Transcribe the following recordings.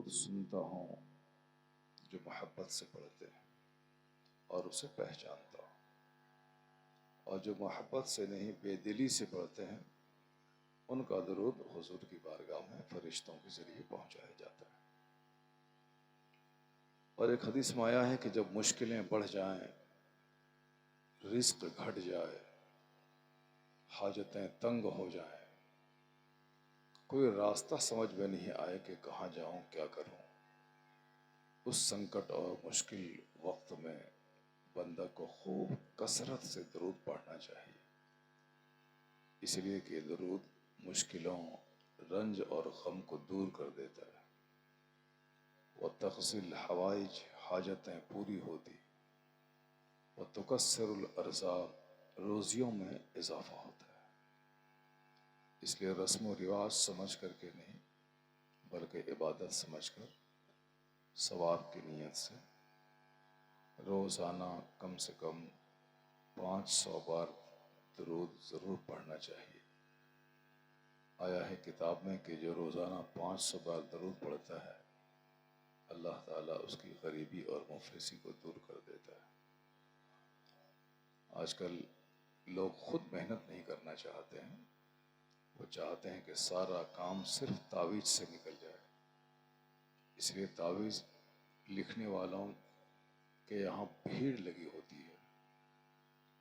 درود سنتا ہوں جو محبت سے پڑھتے ہیں اور اسے پہچانتا ہوں، اور جو محبت سے نہیں بے دلی سے پڑھتے ہیں ان کا درود حضور کی بارگاہ میں فرشتوں کے ذریعے پہنچایا جاتا ہے۔ اور ایک حدیث میں آیا ہے کہ جب مشکلیں بڑھ جائیں، رزق گھٹ جائے، حاجتیں تنگ ہو جائیں، کوئی راستہ سمجھ میں نہیں آئے کہ کہاں جاؤں، کیا کروں، اس سنکٹ اور مشکل وقت میں بندہ کو خوب کثرت سے درود پڑھنا چاہیے، اس لیے کہ درود مشکلوں، رنج اور غم کو دور کر دیتا ہے۔ وَتَقْضِي الْحَوَائِجِ، حاجتیں پوری ہوتی، وَتُكَسِّرُ الْأَرْزَاقَ، روزیوں میں اضافہ ہوتا ہے۔ اس لیے رسم و رواج سمجھ کر کے نہیں بلکہ عبادت سمجھ کر ثواب کی نیت سے روزانہ کم سے کم 500 بار درود ضرور پڑھنا چاہیے۔ آیا ہے کتاب میں کہ جو روزانہ 500 بار درود پڑھتا ہے اللہ تعالیٰ اس کی غریبی اور مفلسی کو دور کر دیتا ہے۔ آج کل لوگ خود محنت نہیں کرنا چاہتے ہیں، وہ چاہتے ہیں کہ سارا کام صرف تعویذ سے نکل جائے، اس لیے تعویذ لکھنے والوں کے یہاں بھیڑ لگی ہوتی ہے۔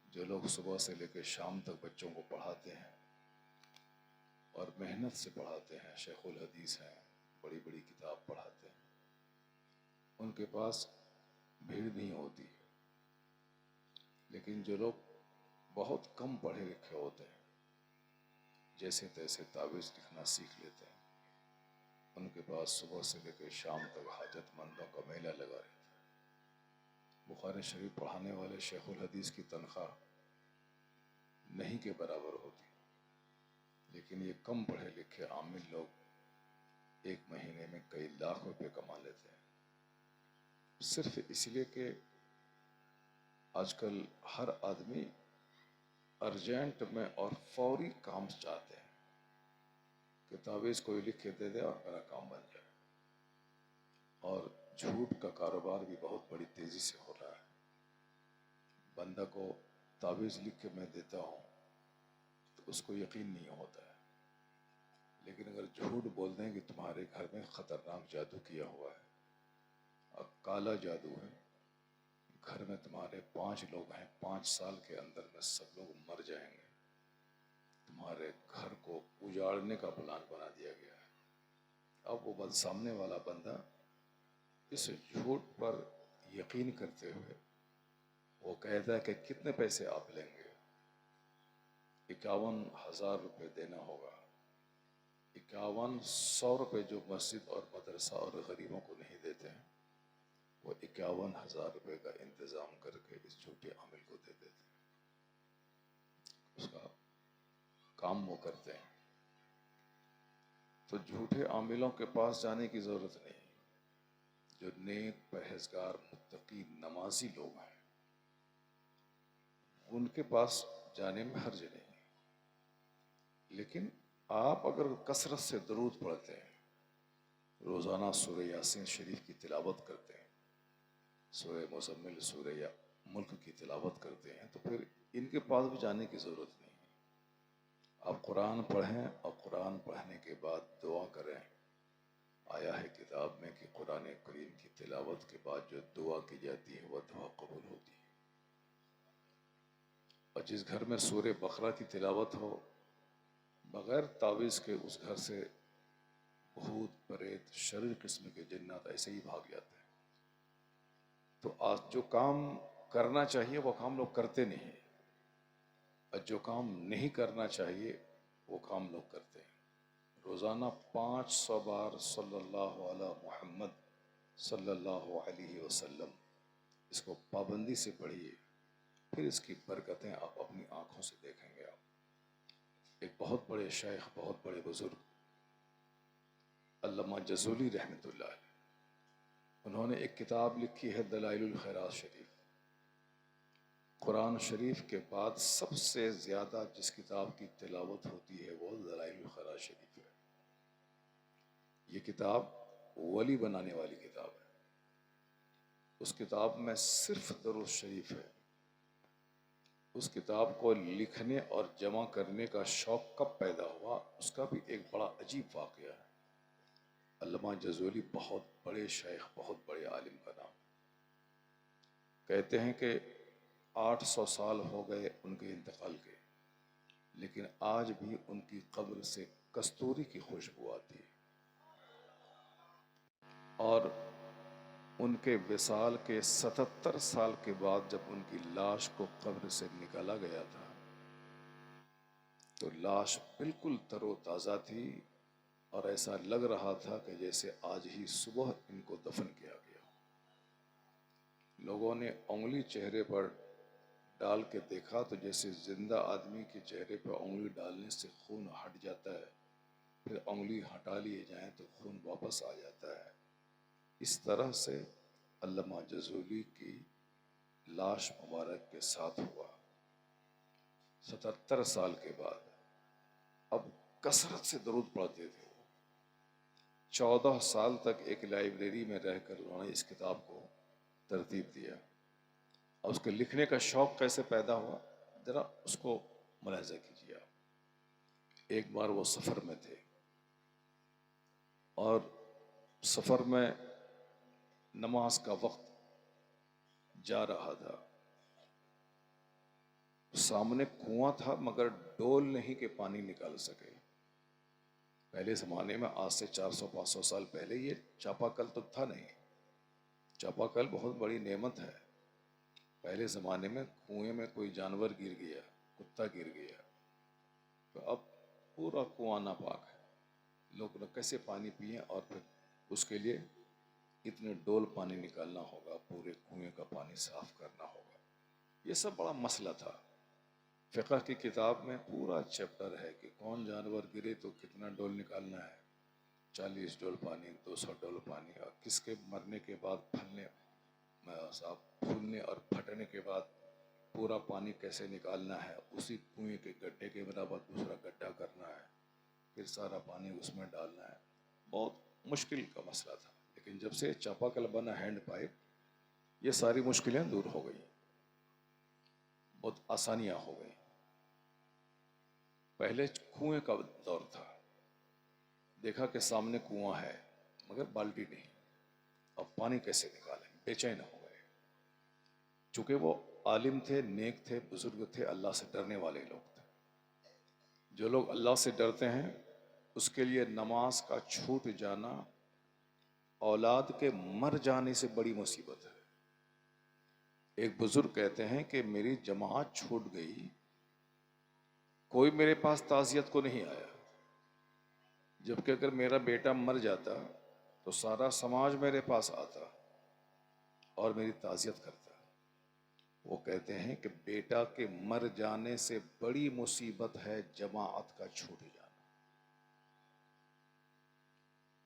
جو لوگ صبح سے لے کے شام تک بچوں کو پڑھاتے ہیں اور محنت سے پڑھاتے ہیں، شیخ الحدیث ہیں، بڑی بڑی کتاب پڑھاتے ہیں، ان کے پاس بھیڑ نہیں ہوتی ہے۔ لیکن جو لوگ بہت کم پڑھے لکھے ہوتے ہیں، جیسے تیسے تعویذ لکھنا سیکھ لیتے ہیں، ان کے پاس صبح سے لے کے شام تک حاجت مندوں کا میلہ لگا رہتا ہے۔ بخاری شریف پڑھانے والے شیخ الحدیث کی تنخواہ نہیں کے برابر ہوتی، لیکن یہ کم پڑھے لکھے عامل لوگ ایک مہینے میں کئی لاکھ روپے کما لیتے ہیں، صرف اس لیے کہ آج کل ہر آدمی ارجنٹ میں اور فوری کام چاہتے ہیں کہ تعویذ کوئی لکھ کے دے دے اور میرا کام بن جائے۔ اور جھوٹ کا کاروبار بھی بہت بڑی تیزی سے ہو رہا ہے۔ بندہ کو تعویذ لکھ کے میں دیتا ہوں تو اس کو یقین نہیں ہوتا ہے، لیکن اگر جھوٹ بول دیں کہ تمہارے گھر میں خطرناک جادو کیا ہوا ہے اور کالا جادو ہے، گھر میں تمہارے 5 لوگ ہیں، 5 سال کے اندر میں سب لوگ مر جائیں گے، تمہارے گھر کو اجاڑنے کا پلان بنا دیا گیا ہے، اب وہ سامنے والا بندہ اس جھوٹ پر یقین کرتے ہوئے وہ کہتا ہے کہ کتنے پیسے آپ لیں گے؟ 51,000 روپے دینا ہوگا۔ 5100 روپے جو مسجد اور مدرسہ اور غریبوں کو نہیں دیتے ہیں، وہ 51,000 روپے کا انتظام کر کے اس جھوٹے عامل کو دے دیتے ہیں، اس کا کام وہ کرتے ہیں۔ تو جھوٹے عاملوں کے پاس جانے کی ضرورت نہیں، جو نیک، پرہیزگار، متقی، نمازی لوگ ہیں ان کے پاس جانے میں حرج نہیں۔ لیکن آپ اگر کثرت سے درود پڑھتے ہیں، روزانہ سورہ یاسین شریف کی تلاوت کرتے ہیں، سورہ مزمل، سورہ ملک کی تلاوت کرتے ہیں، تو پھر ان کے پاس بھی جانے کی ضرورت نہیں ہے۔ آپ قرآن پڑھیں اور قرآن پڑھنے کے بعد دعا کریں۔ آیا ہے کتاب میں کہ قرآن کریم کی تلاوت کے بعد جو دعا کی جاتی ہے وہ دعا قبول ہوتی ہے۔ اور جس گھر میں سورہ بقرہ کی تلاوت ہو، بغیر تعویذ کے اس گھر سے بھوت، پریت، شریر قسم کے جنات ایسے ہی بھاگ جاتے ہیں۔ تو آج جو کام کرنا چاہیے وہ کام لوگ کرتے نہیں، اور جو کام نہیں کرنا چاہیے وہ کام لوگ کرتے ہیں۔ روزانہ 500 بار صلی اللہ علی محمد صلی اللہ علیہ وسلم، اس کو پابندی سے پڑھیے، پھر اس کی برکتیں آپ اپنی آنکھوں سے دیکھیں گے۔ آپ ایک بہت بڑے شیخ، بہت بڑے بزرگ علامہ جزولی رحمۃ اللہ علیہ، انہوں نے ایک کتاب لکھی ہے دلائل الخیرات شریف۔ قرآن شریف کے بعد سب سے زیادہ جس کتاب کی تلاوت ہوتی ہے وہ دلائل الخیرات شریف ہے۔ یہ کتاب ولی بنانے والی کتاب ہے۔ اس کتاب میں صرف درود شریف ہے۔ اس کتاب کو لکھنے اور جمع کرنے کا شوق کب پیدا ہوا، اس کا بھی ایک بڑا عجیب واقعہ ہے۔ علامہ جزولی بہت بڑے شیخ، بہت بڑے عالم کا نام ہے۔ کہتے ہیں کہ 800 سال ہو گئے ان کے انتقال کے، لیکن آج بھی ان کی قبر سے کستوری کی خوشبو آتی ہے، اور ان کے وصال کے 77 سال کے بعد جب ان کی لاش کو قبر سے نکالا گیا تھا تو لاش بالکل تر و تازہ تھی، اور ایسا لگ رہا تھا کہ جیسے آج ہی صبح ان کو دفن کیا گیا۔ لوگوں نے انگلی چہرے پر ڈال کے دیکھا تو جیسے زندہ آدمی کے چہرے پر انگلی ڈالنے سے خون ہٹ جاتا ہے، پھر انگلی ہٹا لیے جائیں تو خون واپس آ جاتا ہے، اس طرح سے علامہ جزولی کی لاش مبارک کے ساتھ ہوا۔ 77 سال کے بعد اب کثرت سے درود پڑھتے تھے۔ 14 سال تک ایک لائبریری میں رہ کر انہوں نے اس کتاب کو ترتیب دیا۔ اور اس کے لکھنے کا شوق کیسے پیدا ہوا، ذرا اس کو ملاحظہ کیجیے آپ۔ ایک بار وہ سفر میں تھے، اور سفر میں نماز کا وقت جا رہا تھا، سامنے کنواں تھا مگر ڈول نہیں کہ پانی نکال سکے۔ پہلے زمانے میں، آج سے 400-500 سال پہلے، یہ چاپا کل تو تھا نہیں۔ چاپا کل بہت بڑی نعمت ہے۔ پہلے زمانے میں کنویں میں کوئی جانور گر گیا، کتا گر گیا، تو اب پورا کنواں ناپاک ہے، لوگ کیسے پانی پئیں، اور پھر اس کے لیے اتنے ڈول پانی نکالنا ہوگا، پورے کنویں کا پانی صاف کرنا ہوگا۔ یہ سب بڑا مسئلہ تھا۔ فقہ کی کتاب میں پورا چیپٹر ہے کہ کون جانور گرے تو کتنا ڈول نکالنا ہے، 40 ڈول پانی، 200 ڈول پانی، اور کس کے مرنے کے بعد پھولنے اور پھٹنے کے بعد پورا پانی کیسے نکالنا ہے، اسی کنویں کے گڈھے کے برابر دوسرا گڈھا کرنا ہے، پھر سارا پانی اس میں ڈالنا ہے۔ بہت مشکل کا مسئلہ تھا، لیکن جب سے چاپا کل بنا ہینڈ پائپ، یہ ساری مشکلیں دور ہو گئی، بہت آسانیاں ہو گئی۔ پہلے کنویں کا دور تھا، دیکھا کہ سامنے کنواں ہے مگر بالٹی نہیں، اب پانی کیسے نکالیں، بے چین ہو گئے۔ چونکہ وہ عالم تھے، نیک تھے، بزرگ تھے، اللہ سے ڈرنے والے لوگ تھے۔ جو لوگ اللہ سے ڈرتے ہیں اس کے لیے نماز کا چھوٹ جانا اولاد کے مر جانے سے بڑی مصیبت ہے۔ ایک بزرگ کہتے ہیں کہ میری جماعت چھوٹ گئی، کوئی میرے پاس تعزیت کو نہیں آیا، جبکہ اگر میرا بیٹا مر جاتا تو سارا سماج میرے پاس آتا اور میری تعزیت کرتا۔ وہ کہتے ہیں کہ بیٹا کے مر جانے سے بڑی مصیبت ہے جماعت کا چھوٹ جانا۔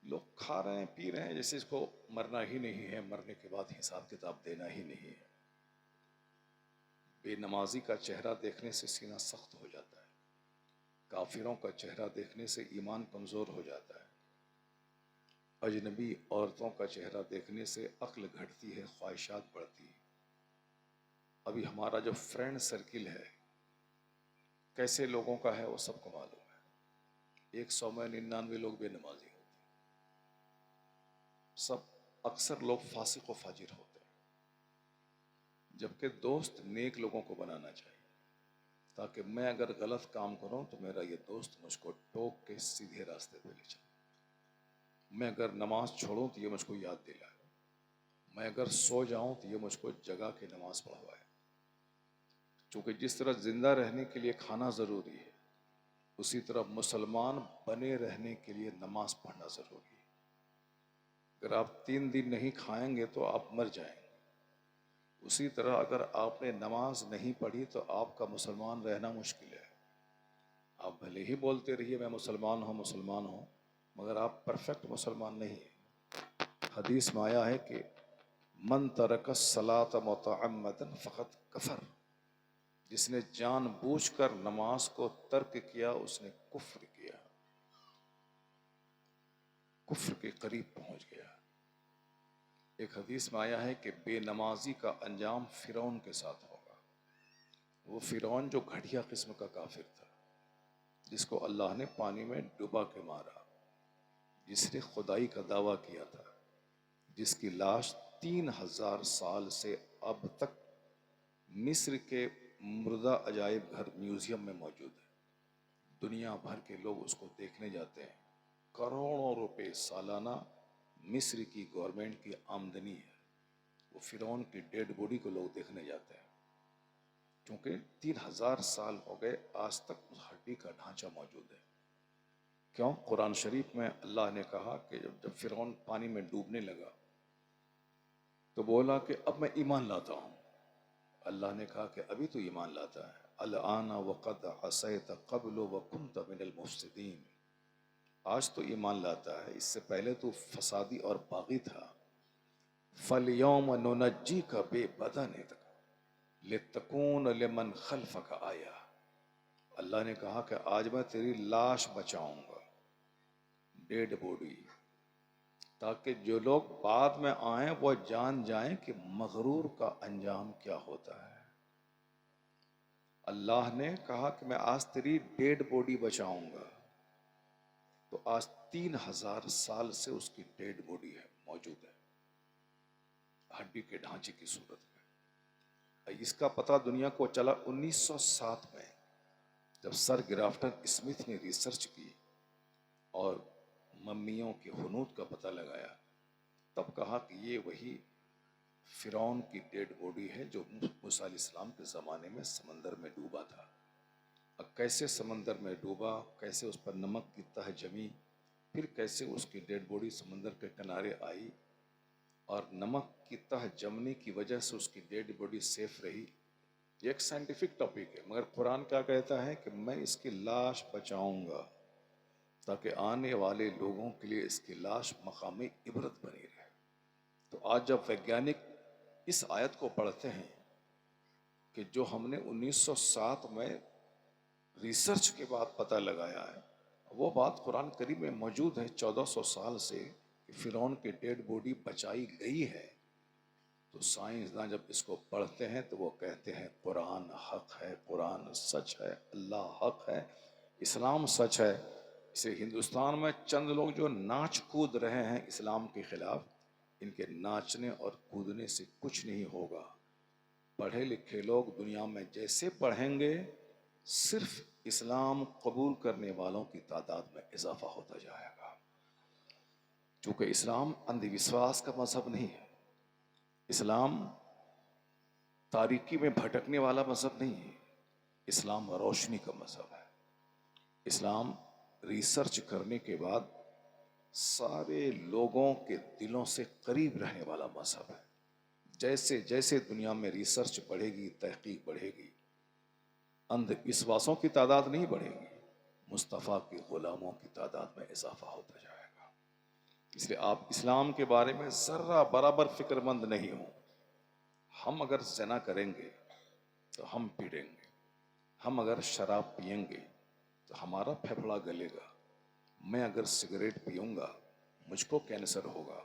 لوگ کھا رہے ہیں، پی رہے ہیں، جیسے اس کو مرنا ہی نہیں ہے، مرنے کے بعد حساب کتاب دینا ہی نہیں ہے۔ بے نمازی کا چہرہ دیکھنے سے سینہ سخت ہو جاتا ہے، کافروں کا چہرہ دیکھنے سے ایمان کمزور ہو جاتا ہے، اجنبی عورتوں کا چہرہ دیکھنے سے عقل گھٹتی ہے، خواہشات بڑھتی ہیں۔ ابھی ہمارا جو فرینڈ سرکل ہے کیسے لوگوں کا ہے وہ سب کو معلوم ہے۔ 100 میں 99 لوگ بے نمازی ہوتے ہیں، سب اکثر لوگ فاسق و فاجر ہوتے ہیں، جبکہ دوست نیک لوگوں کو بنانا چاہیے، تاکہ میں اگر غلط کام کروں تو میرا یہ دوست مجھ کو ٹوک کے سیدھے راستے پہ لے چلے، میں اگر نماز چھوڑوں تو یہ مجھ کو یاد دلائے، میں اگر سو جاؤں تو یہ مجھ کو جگا کے نماز پڑھوائے۔ چونکہ جس طرح زندہ رہنے کے لیے کھانا ضروری ہے، اسی طرح مسلمان بنے رہنے کے لیے نماز پڑھنا ضروری ہے۔ اگر آپ 3 دن نہیں کھائیں گے تو آپ مر جائیں گے، اسی طرح اگر آپ نے نماز نہیں پڑھی تو آپ کا مسلمان رہنا مشکل ہے۔ آپ بھلے ہی بولتے رہیے میں مسلمان ہوں مسلمان ہوں، مگر آپ پرفیکٹ مسلمان نہیں ہیں۔ حدیث میں آیا ہے کہ من ترک الصلاۃ متعمدا فقد کفر، جس نے جان بوجھ کر نماز کو ترک کیا اس نے کفر کیا۔ کفر کے قریب پہنچ گیا۔ ایک حدیث میں آیا ہے کہ بے نمازی کا انجام فرعون کے ساتھ ہوگا۔ وہ فرعون جو گھٹیا قسم کا کافر تھا، جس کو اللہ نے پانی میں ڈبا کے مارا، جس نے خدائی کا دعویٰ کیا تھا، جس کی لاش 3000 سال سے اب تک مصر کے مردہ عجائب گھر میوزیم میں موجود ہے۔ دنیا بھر کے لوگ اس کو دیکھنے جاتے ہیں۔ کروڑوں روپے سالانہ مصر کی گورنمنٹ کی آمدنی ہے۔ وہ فرعون کی ڈیڈ باڈی کو لوگ دیکھنے جاتے ہیں، کیونکہ 3000 سال ہو گئے آج تک اس ہڈی کا ڈھانچہ موجود ہے۔ کیوں؟ قرآن شریف میں اللہ نے کہا کہ جب فرعون پانی میں ڈوبنے لگا تو بولا کہ اب میں ایمان لاتا ہوں۔ اللہ نے کہا کہ ابھی تو ایمان لاتا ہے، الآن وقد عصیت قبل وکنت من المفسدین، آج تو ایمان لاتا ہے، اس سے پہلے تو فسادی اور باغی تھا۔ فَالْيَوْمَ نُنَجِّيكَ بِبَدَنِكَ لِتَكُونَ لِمَنْ خَلْفَكَ آیَةً، اللہ نے کہا کہ آج میں تیری لاش بچاؤں گا، ڈیڈ باڈی، تاکہ جو لوگ بعد میں آئیں وہ جان جائیں کہ مغرور کا انجام کیا ہوتا ہے۔ اللہ نے کہا کہ میں آج تیری ڈیڈ باڈی بچاؤں گا، تو آج 3000 سال سے اس کی ڈیڈ باڈی ہے، موجود ہے، ہڈی کے ڈھانچے کی صورت میں۔ اس کا پتہ دنیا کو چلا 1907 میں، جب سر گرافٹن اسمتھ نے ریسرچ کی اور ممیوں کے حنوط کا پتہ لگایا، تب کہا کہ یہ وہی فرعون کی ڈیڈ باڈی ہے جو موسیٰ علیہ السلام کے زمانے میں سمندر میں ڈوبا تھا۔ اب کیسے سمندر میں ڈوبا، کیسے اس پر نمک کی تہ جمی، پھر کیسے اس کی ڈیڈ باڈی سمندر کے کنارے آئی، اور نمک کی تہ جمنے کی وجہ سے اس کی ڈیڈ باڈی سیف رہی، یہ ایک سائنٹیفک ٹاپک ہے۔ مگر قرآن کیا کہتا ہے کہ میں اس کی لاش بچاؤں گا تاکہ آنے والے لوگوں کے لیے اس کی لاش مقام عبرت بنی رہے۔ تو آج جب ویگیانک اس آیت کو پڑھتے ہیں کہ جو ہم نے 1907 میں ریسرچ کے بعد پتہ لگایا ہے، وہ بات قرآن کریم میں موجود ہے 1400 سال سے، کہ فرعون کی ڈیڈ باڈی بچائی گئی ہے، تو سائنسداں جب اس کو پڑھتے ہیں تو وہ کہتے ہیں قرآن حق ہے، قرآن سچ ہے، اللہ حق ہے، اسلام سچ ہے۔ اسے ہندوستان میں چند لوگ جو ناچ کود رہے ہیں اسلام کے خلاف، ان کے ناچنے اور کودنے سے کچھ نہیں ہوگا۔ پڑھے لکھے لوگ دنیا میں جیسے پڑھیں گے، صرف اسلام قبول کرنے والوں کی تعداد میں اضافہ ہوتا جائے گا، چونکہ اسلام اندھ وشواس کا مذہب نہیں ہے، اسلام تاریکی میں بھٹکنے والا مذہب نہیں ہے، اسلام روشنی کا مذہب ہے۔ اسلام ریسرچ کرنے کے بعد سارے لوگوں کے دلوں سے قریب رہنے والا مذہب ہے۔ جیسے جیسے دنیا میں ریسرچ بڑھے گی، تحقیق بڑھے گی، اندھ وشواسوں کی تعداد نہیں بڑھے گی، مصطفیٰ کے غلاموں کی تعداد میں اضافہ ہوتا جائے گا۔ اس لیے آپ اسلام کے بارے میں ذرہ برابر فکر مند نہیں ہوں۔ ہم اگر زنا کریں گے تو ہم پیڑیں گے، ہم اگر شراب پئیں گے تو ہمارا پھیپھڑا گلے گا، میں اگر سگریٹ پیوں گا مجھ کو کینسر ہوگا،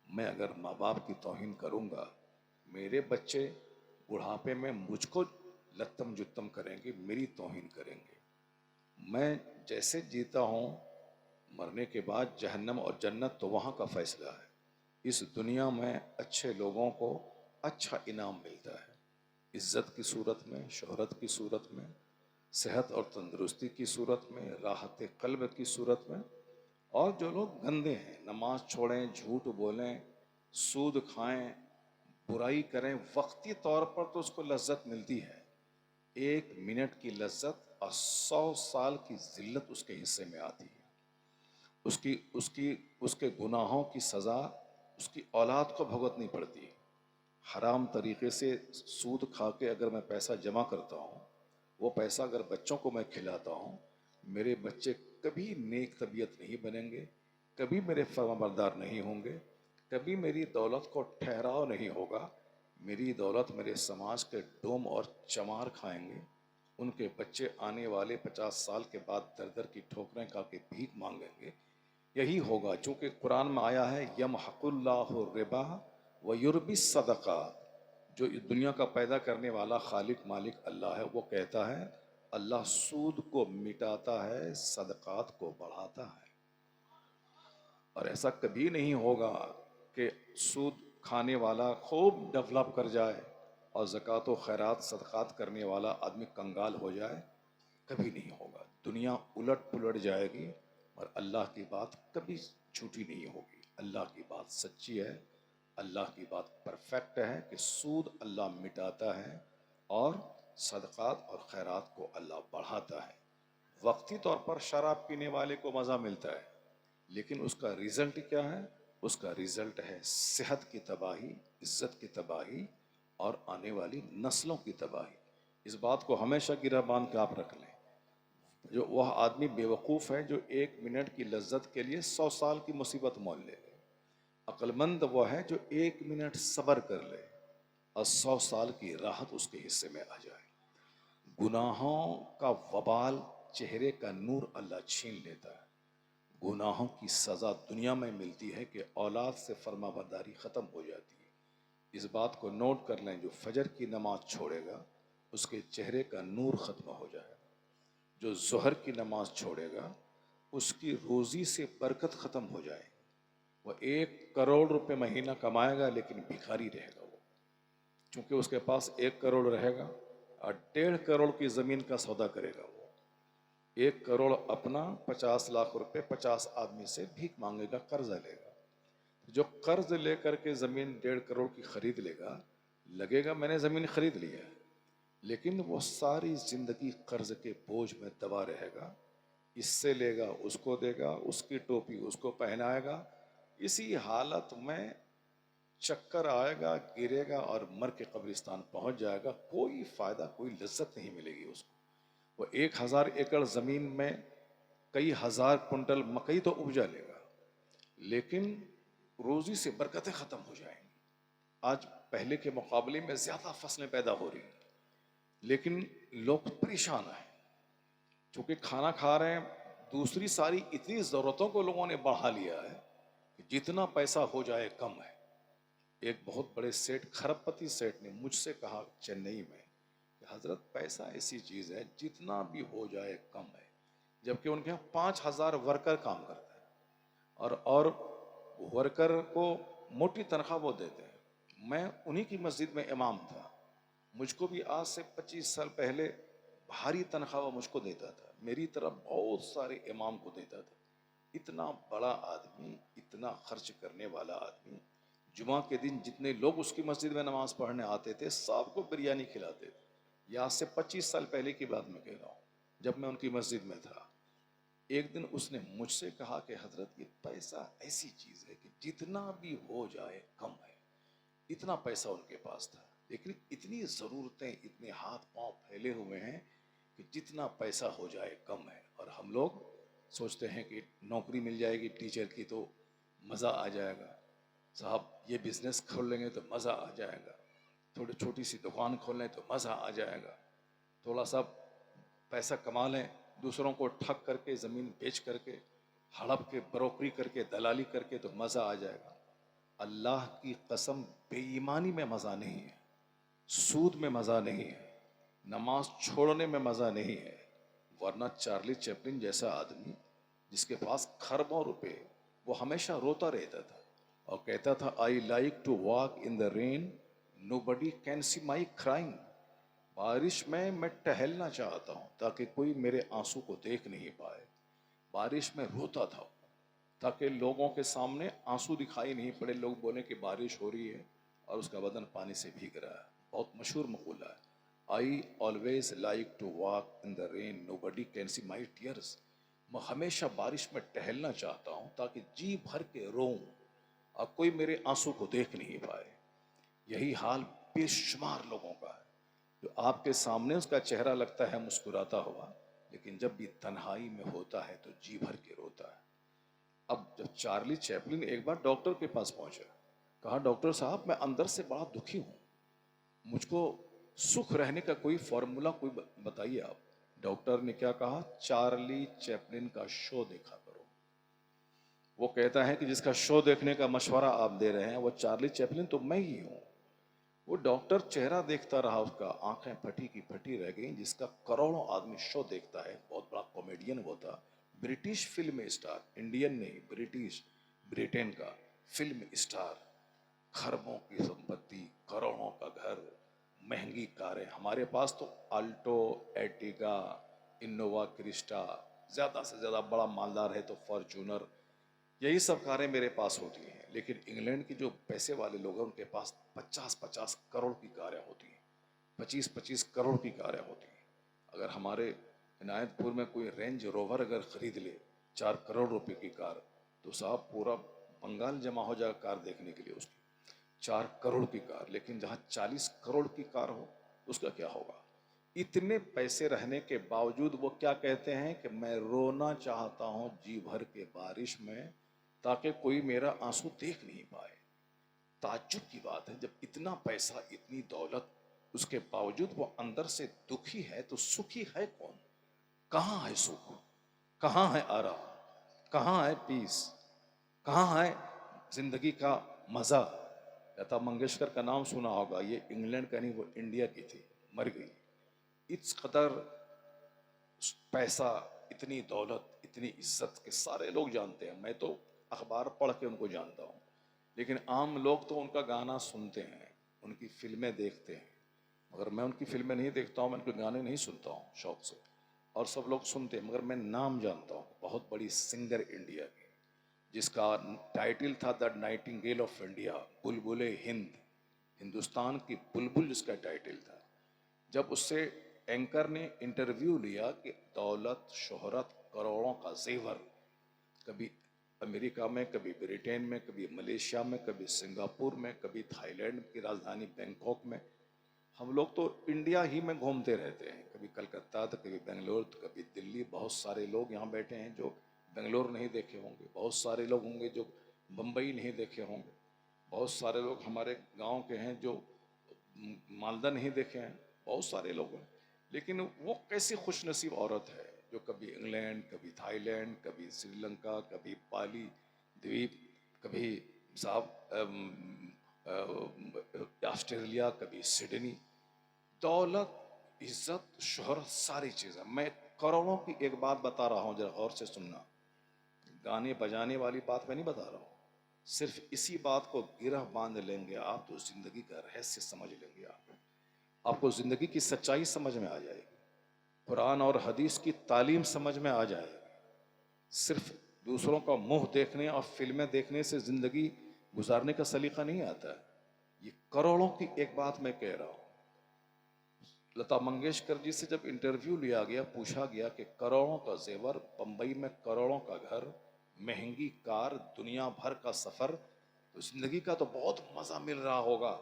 میں اگر ماں باپ کی توہین کروں گا میرے بچے بڑھاپے میں مجھ کو لتم جتم کریں گے، میری توہین کریں گے۔ میں جیسے جیتا ہوں، مرنے کے بعد جہنم اور جنت تو وہاں کا فیصلہ ہے۔ اس دنیا میں اچھے لوگوں کو اچھا انعام ملتا ہے، عزت کی صورت میں، شہرت کی صورت میں، صحت اور تندرستی کی صورت میں، راحت قلب کی صورت میں۔ اور جو لوگ گندے ہیں، نماز چھوڑیں، جھوٹ بولیں، سود کھائیں، برائی کریں، وقتی طور پر تو اس کو لذت ملتی ہے، 1 منٹ کی لذت اور 100 سال کی ذلت اس کے حصے میں آتی ہے۔ اس کے گناہوں کی سزا اس کی اولاد کو بھگتنی پڑتی ہے۔ حرام طریقے سے سود کھا کے اگر میں پیسہ جمع کرتا ہوں، وہ پیسہ اگر بچوں کو میں کھلاتا ہوں، میرے بچے کبھی نیک طبیعت نہیں بنیں گے، کبھی میرے فرمانبردار نہیں ہوں گے، کبھی میری دولت کو ٹھہراؤ نہیں ہوگا، میری دولت میرے سماج کے ڈوم اور چمار کھائیں گے، ان کے بچے آنے والے 50 سال کے بعد در در کی ٹھوکریں کھا کے بھیک مانگیں گے۔ یہی ہوگا، چونکہ قرآن میں آیا ہے یمحق اللہ الربا ویربی الصدقات، جو دنیا کا پیدا کرنے والا خالق مالک اللہ ہے، وہ کہتا ہے اللہ سود کو مٹاتا ہے، صدقات کو بڑھاتا ہے۔ اور ایسا کبھی نہیں ہوگا کہ سود کھانے والا خوب ڈیولپ کر جائے اور زکوٰۃ و خیرات صدقات کرنے والا آدمی کنگال ہو جائے، کبھی نہیں ہوگا۔ دنیا الٹ پلٹ جائے گی اور اللہ کی بات کبھی جھوٹی نہیں ہوگی۔ اللہ کی بات سچی ہے، اللہ کی بات پرفیکٹ ہے کہ سود اللہ مٹاتا ہے اور صدقات اور خیرات کو اللہ بڑھاتا ہے۔ وقتی طور پر شراب پینے والے کو مزہ ملتا ہے، لیکن اس کا ریزلٹ کیا ہے؟ اس کا ریزلٹ ہے صحت کی تباہی، عزت کی تباہی اور آنے والی نسلوں کی تباہی۔ اس بات کو ہمیشہ گرہ باندھ کے آپ رکھ لیں۔ جو وہ آدمی بے وقوف ہے جو 1 منٹ کی لذت کے لیے 100 سال کی مصیبت مول لے لے۔ عقل مند وہ ہے جو 1 منٹ صبر کر لے اور 100 سال کی راحت اس کے حصے میں آ جائے۔ گناہوں کا وبال، چہرے کا نور اللہ چھین لیتا ہے۔ گناہوں کی سزا دنیا میں ملتی ہے کہ اولاد سے فرما برداری ختم ہو جاتی ہے۔ اس بات کو نوٹ کر لیں، جو فجر کی نماز چھوڑے گا اس کے چہرے کا نور ختم ہو جائے گا۔ جو ظہر کی نماز چھوڑے گا اس کی روزی سے برکت ختم ہو جائے گی۔ وہ 1 کروڑ روپے مہینہ کمائے گا لیکن بھکاری رہے گا وہ، چونکہ اس کے پاس 1 کروڑ رہے گا اور 1.5 کروڑ کی زمین کا سودا کرے گا وہ۔ 1 کروڑ اپنا، 50 لاکھ روپے 50 آدمی سے بھیک مانگے گا، قرض لے گا۔ جو قرض لے کر کے زمین 1.5 کروڑ کی خرید لے گا، لگے گا میں نے زمین خرید لی ہے، لیکن وہ ساری زندگی قرض کے بوجھ میں دبا رہے گا۔ اس سے لے گا اس کو دے گا، اس کی ٹوپی اس کو پہنائے گا، اسی حالت میں چکر آئے گا، گرے گا اور مر کے قبرستان پہنچ جائے گا۔ کوئی فائدہ، کوئی لذت نہیں ملے گی اس کو۔ وہ 1000 ایکڑ زمین میں کئی ہزار کنٹل مکئی تو اپجا لے گا، لیکن روزی سے برکتیں ختم ہو جائیں گی۔ آج پہلے کے مقابلے میں زیادہ فصلیں پیدا ہو رہی ہیں، لیکن لوگ پریشان ہیں، چونکہ کھانا کھا رہے ہیں۔ دوسری ساری اتنی ضرورتوں کو لوگوں نے بڑھا لیا ہے کہ جتنا پیسہ ہو جائے کم ہے۔ ایک بہت بڑے سیٹ، کھرب پتی سیٹ نے مجھ سے کہا چنئی میں کہ حضرت پیسہ ایسی چیز ہے جتنا بھی ہو جائے کم ہے، جبکہ ان کے یہاں 5000 ورکر کام کرتے ہیں اور ورکر کو موٹی تنخواہ وہ دیتے ہیں۔ میں انہی کی مسجد میں امام تھا، مجھ کو بھی آج سے 25 سال پہلے بھاری تنخواہ وہ مجھ کو دیتا تھا، میری طرح بہت سارے امام کو دیتا تھا۔ اتنا بڑا آدمی، اتنا خرچ کرنے والا آدمی، جمعہ کے دن جتنے لوگ اس کی مسجد میں نماز پڑھنے آتے تھے سب کو بریانی کھلاتے تھے۔ یہ آج سے 25 سال پہلے کی بات میں کہہ رہا ہوں، جب میں ان کی مسجد میں تھا۔ ایک دن اس نے مجھ سے کہا کہ حضرت یہ پیسہ ایسی چیز ہے کہ جتنا بھی ہو جائے کم ہے۔ اتنا پیسہ ان کے پاس تھا، لیکن اتنی ضرورتیں، اتنے ہاتھ پاؤں پھیلے ہوئے ہیں کہ جتنا پیسہ ہو جائے کم ہے۔ اور ہم لوگ سوچتے ہیں کہ نوکری مل جائے گی ٹیچر کی تو مزہ آ جائے گا، صاحب یہ بزنس کھول لیں گے تو مزہ آ جائے گا، تھوڑی چھوٹی سی دکان کھول لیں تو مزہ آ جائے گا، تھوڑا سا پیسہ کما لیں، دوسروں کو ٹھگ کر کے، زمین بیچ کر کے، ہڑپ کے، بروکری کر کے، دلالی کر کے تو مزہ آ جائے گا۔ اللہ کی قسم، بے ایمانی میں مزہ نہیں ہے، سود میں مزہ نہیں ہے، نماز چھوڑنے میں مزہ نہیں ہے۔ ورنہ چارلی چیپلن جیسا آدمی جس کے پاس کھربوں روپے، وہ ہمیشہ روتا رہتا تھا اور کہتا تھا I like to walk in the rain, nobody can see my crying. بارش میں ٹہلنا چاہتا ہوں تاکہ کوئی میرے آنسو کو دیکھ نہیں پائے۔ بارش میں روتا تھا تاکہ لوگوں کے سامنے آنسو دکھائی نہیں پڑے، لوگ بولیں کہ بارش ہو رہی ہے اور اس کا بدن پانی سے بھیگ رہا ہے۔ بہت مشہور مقولہ ہے، I always like to walk in the rain, nobody can see my tears. میں ہمیشہ بارش میں ٹہلنا چاہتا ہوں تاکہ جی بھر کے روؤں اور کوئی میرے آنسو کو دیکھ نہیں پائے۔ یہی حال بے شمار لوگوں کا ہے، جو آپ کے سامنے اس کا چہرہ لگتا ہے مسکراتا ہوا، لیکن جب بھی تنہائی میں ہوتا ہے تو جی بھر کے روتا ہے۔ اب جب چارلی چیپلن ایک بار ڈاکٹر کے پاس پہنچا، کہا ڈاکٹر صاحب میں اندر سے بڑا دکھی ہوں، مجھ کو سکھ رہنے کا کوئی فارمولا کوئی بتائیے آپ۔ ڈاکٹر نے کیا کہا؟ چارلی چیپلن کا شو دیکھا کرو۔ وہ کہتا ہے کہ جس کا شو دیکھنے کا مشورہ آپ دے رہے ہیں وہ چارلی چیپلن تو میں ہی ہوں. وہ ڈاکٹر چہرہ دیکھتا رہا، اس کا آنکھیں پھٹی کی پھٹی رہ گئیں. جس کا کروڑوں آدمی شو دیکھتا ہے، بہت بڑا کامیڈین وہ تھا، برٹش فلم اسٹار، انڈین نہیں برٹش، بریٹن کا فلم اسٹار، خربوں کی سمپتی، کروڑوں کا گھر، مہنگی کاریں. ہمارے پاس تو آلٹو، ایٹیگا، انووا کرسٹا، زیادہ سے زیادہ بڑا مالدار ہے تو فارچونر، یہی سب کاریں میرے پاس ہوتی ہیں. لیکن انگلینڈ کے جو پیسے والے لوگ ہیں ان کے پاس 50-50 کروڑ کی کاریں ہوتی ہیں، 25-25 کروڑ کی کاریں ہوتی ہیں. اگر ہمارے عنایت پور میں کوئی رینج روور اگر خرید لے 4 کروڑ روپے کی کار، تو صاحب پورا بنگال جمع ہو جائے کار دیکھنے کے لیے اس کی. 4 کروڑ کی کار. لیکن جہاں 40 کروڑ کی کار ہو اس کا کیا ہوگا؟ اتنے پیسے رہنے کے باوجود وہ کیا کہتے ہیں کہ میں رونا چاہتا ہوں جی بھر کے بارش میں تاکہ کوئی میرا آنسو دیکھ نہیں پائے. تعجب کی بات ہے، جب اتنا پیسہ، اتنی دولت، اس کے باوجود وہ اندر سے دکھی ہے تو سکھی ہے کون؟ کہاں ہے سکھ؟ کہاں ہے آرام؟ کہاں ہے پیس؟ کہاں ہے زندگی کا مزہ؟ لتا منگیشکر کا نام سنا ہوگا، یہ انگلینڈ کا نہیں، وہ انڈیا کی تھی، مر گئی. اس قدر پیسہ، اتنی دولت، اتنی عزت کے سارے لوگ جانتے ہیں. میں تو اخبار پڑھ کے ان کو جانتا ہوں، لیکن عام لوگ تو ان کا گانا سنتے ہیں، ان کی فلمیں دیکھتے ہیں. مگر میں ان کی فلمیں نہیں دیکھتا ہوں، میں ان کے گانے نہیں سنتا ہوں شوق سے. اور سب لوگ سنتے ہیں، مگر میں نام جانتا ہوں. بہت بڑی سنگر انڈیا کی، جس کا ٹائٹل تھا دا نائٹنگیل آف انڈیا، بلبل ہند، ہندوستان کی بلبل جس کا ٹائٹل تھا. جب اس سے اینکر نے انٹرویو لیا کہ دولت، شہرت، کروڑوں کا زیور، کبھی امریکہ میں، کبھی بریٹین میں، کبھی ملیشیا میں، کبھی سنگاپور میں، کبھی تھائی لینڈ کی راجدھانی بینکاک میں، ہم لوگ تو انڈیا ہی میں گھومتے رہتے ہیں. کبھی کلکتہ تو کبھی بنگلور تو کبھی دلی. بہت سارے لوگ یہاں بیٹھے ہیں جو بنگلور نہیں دیکھے ہوں گے، بہت سارے لوگ ہوں گے جو بمبئی نہیں دیکھے ہوں گے، بہت سارے لوگ ہمارے گاؤں کے ہیں جو مالدہ نہیں دیکھے ہیں، بہت سارے لوگ ہیں. لیکن وہ کیسی خوش نصیب عورت ہے جو کبھی انگلینڈ، کبھی تھائی لینڈ، کبھی سری لنکا، کبھی بالی دویپ، کبھی صاحب آسٹریلیا، کبھی سڈنی. دولت، عزت، شہرت، ساری چیزیں. میں کروڑوں کی ایک بات بتا رہا ہوں، ذرا غور سے سننا. گانے بجانے والی بات میں نہیں بتا رہا ہوں. صرف اسی بات کو گرہ باندھ لیں گے آپ تو زندگی کا رہسیہ سمجھ لیں گے. آپ کو زندگی کی سچائی سمجھ میں آ جائے گی، قرآن اور حدیث کی تعلیم سمجھ میں آ جائے گی. صرف دوسروں کا منہ دیکھنے اور فلمیں دیکھنے سے زندگی گزارنے کا سلیقہ نہیں آتا ہے. یہ کروڑوں کی ایک بات میں کہہ رہا ہوں. لتا منگیشکر جی سے جب انٹرویو لیا گیا، پوچھا گیا کہ کروڑوں کا زیور، بمبئی میں کروڑوں کا گھر، مہنگی کار، دنیا بھر کا سفر، تو زندگی کا تو بہت مزہ مل رہا ہوگا.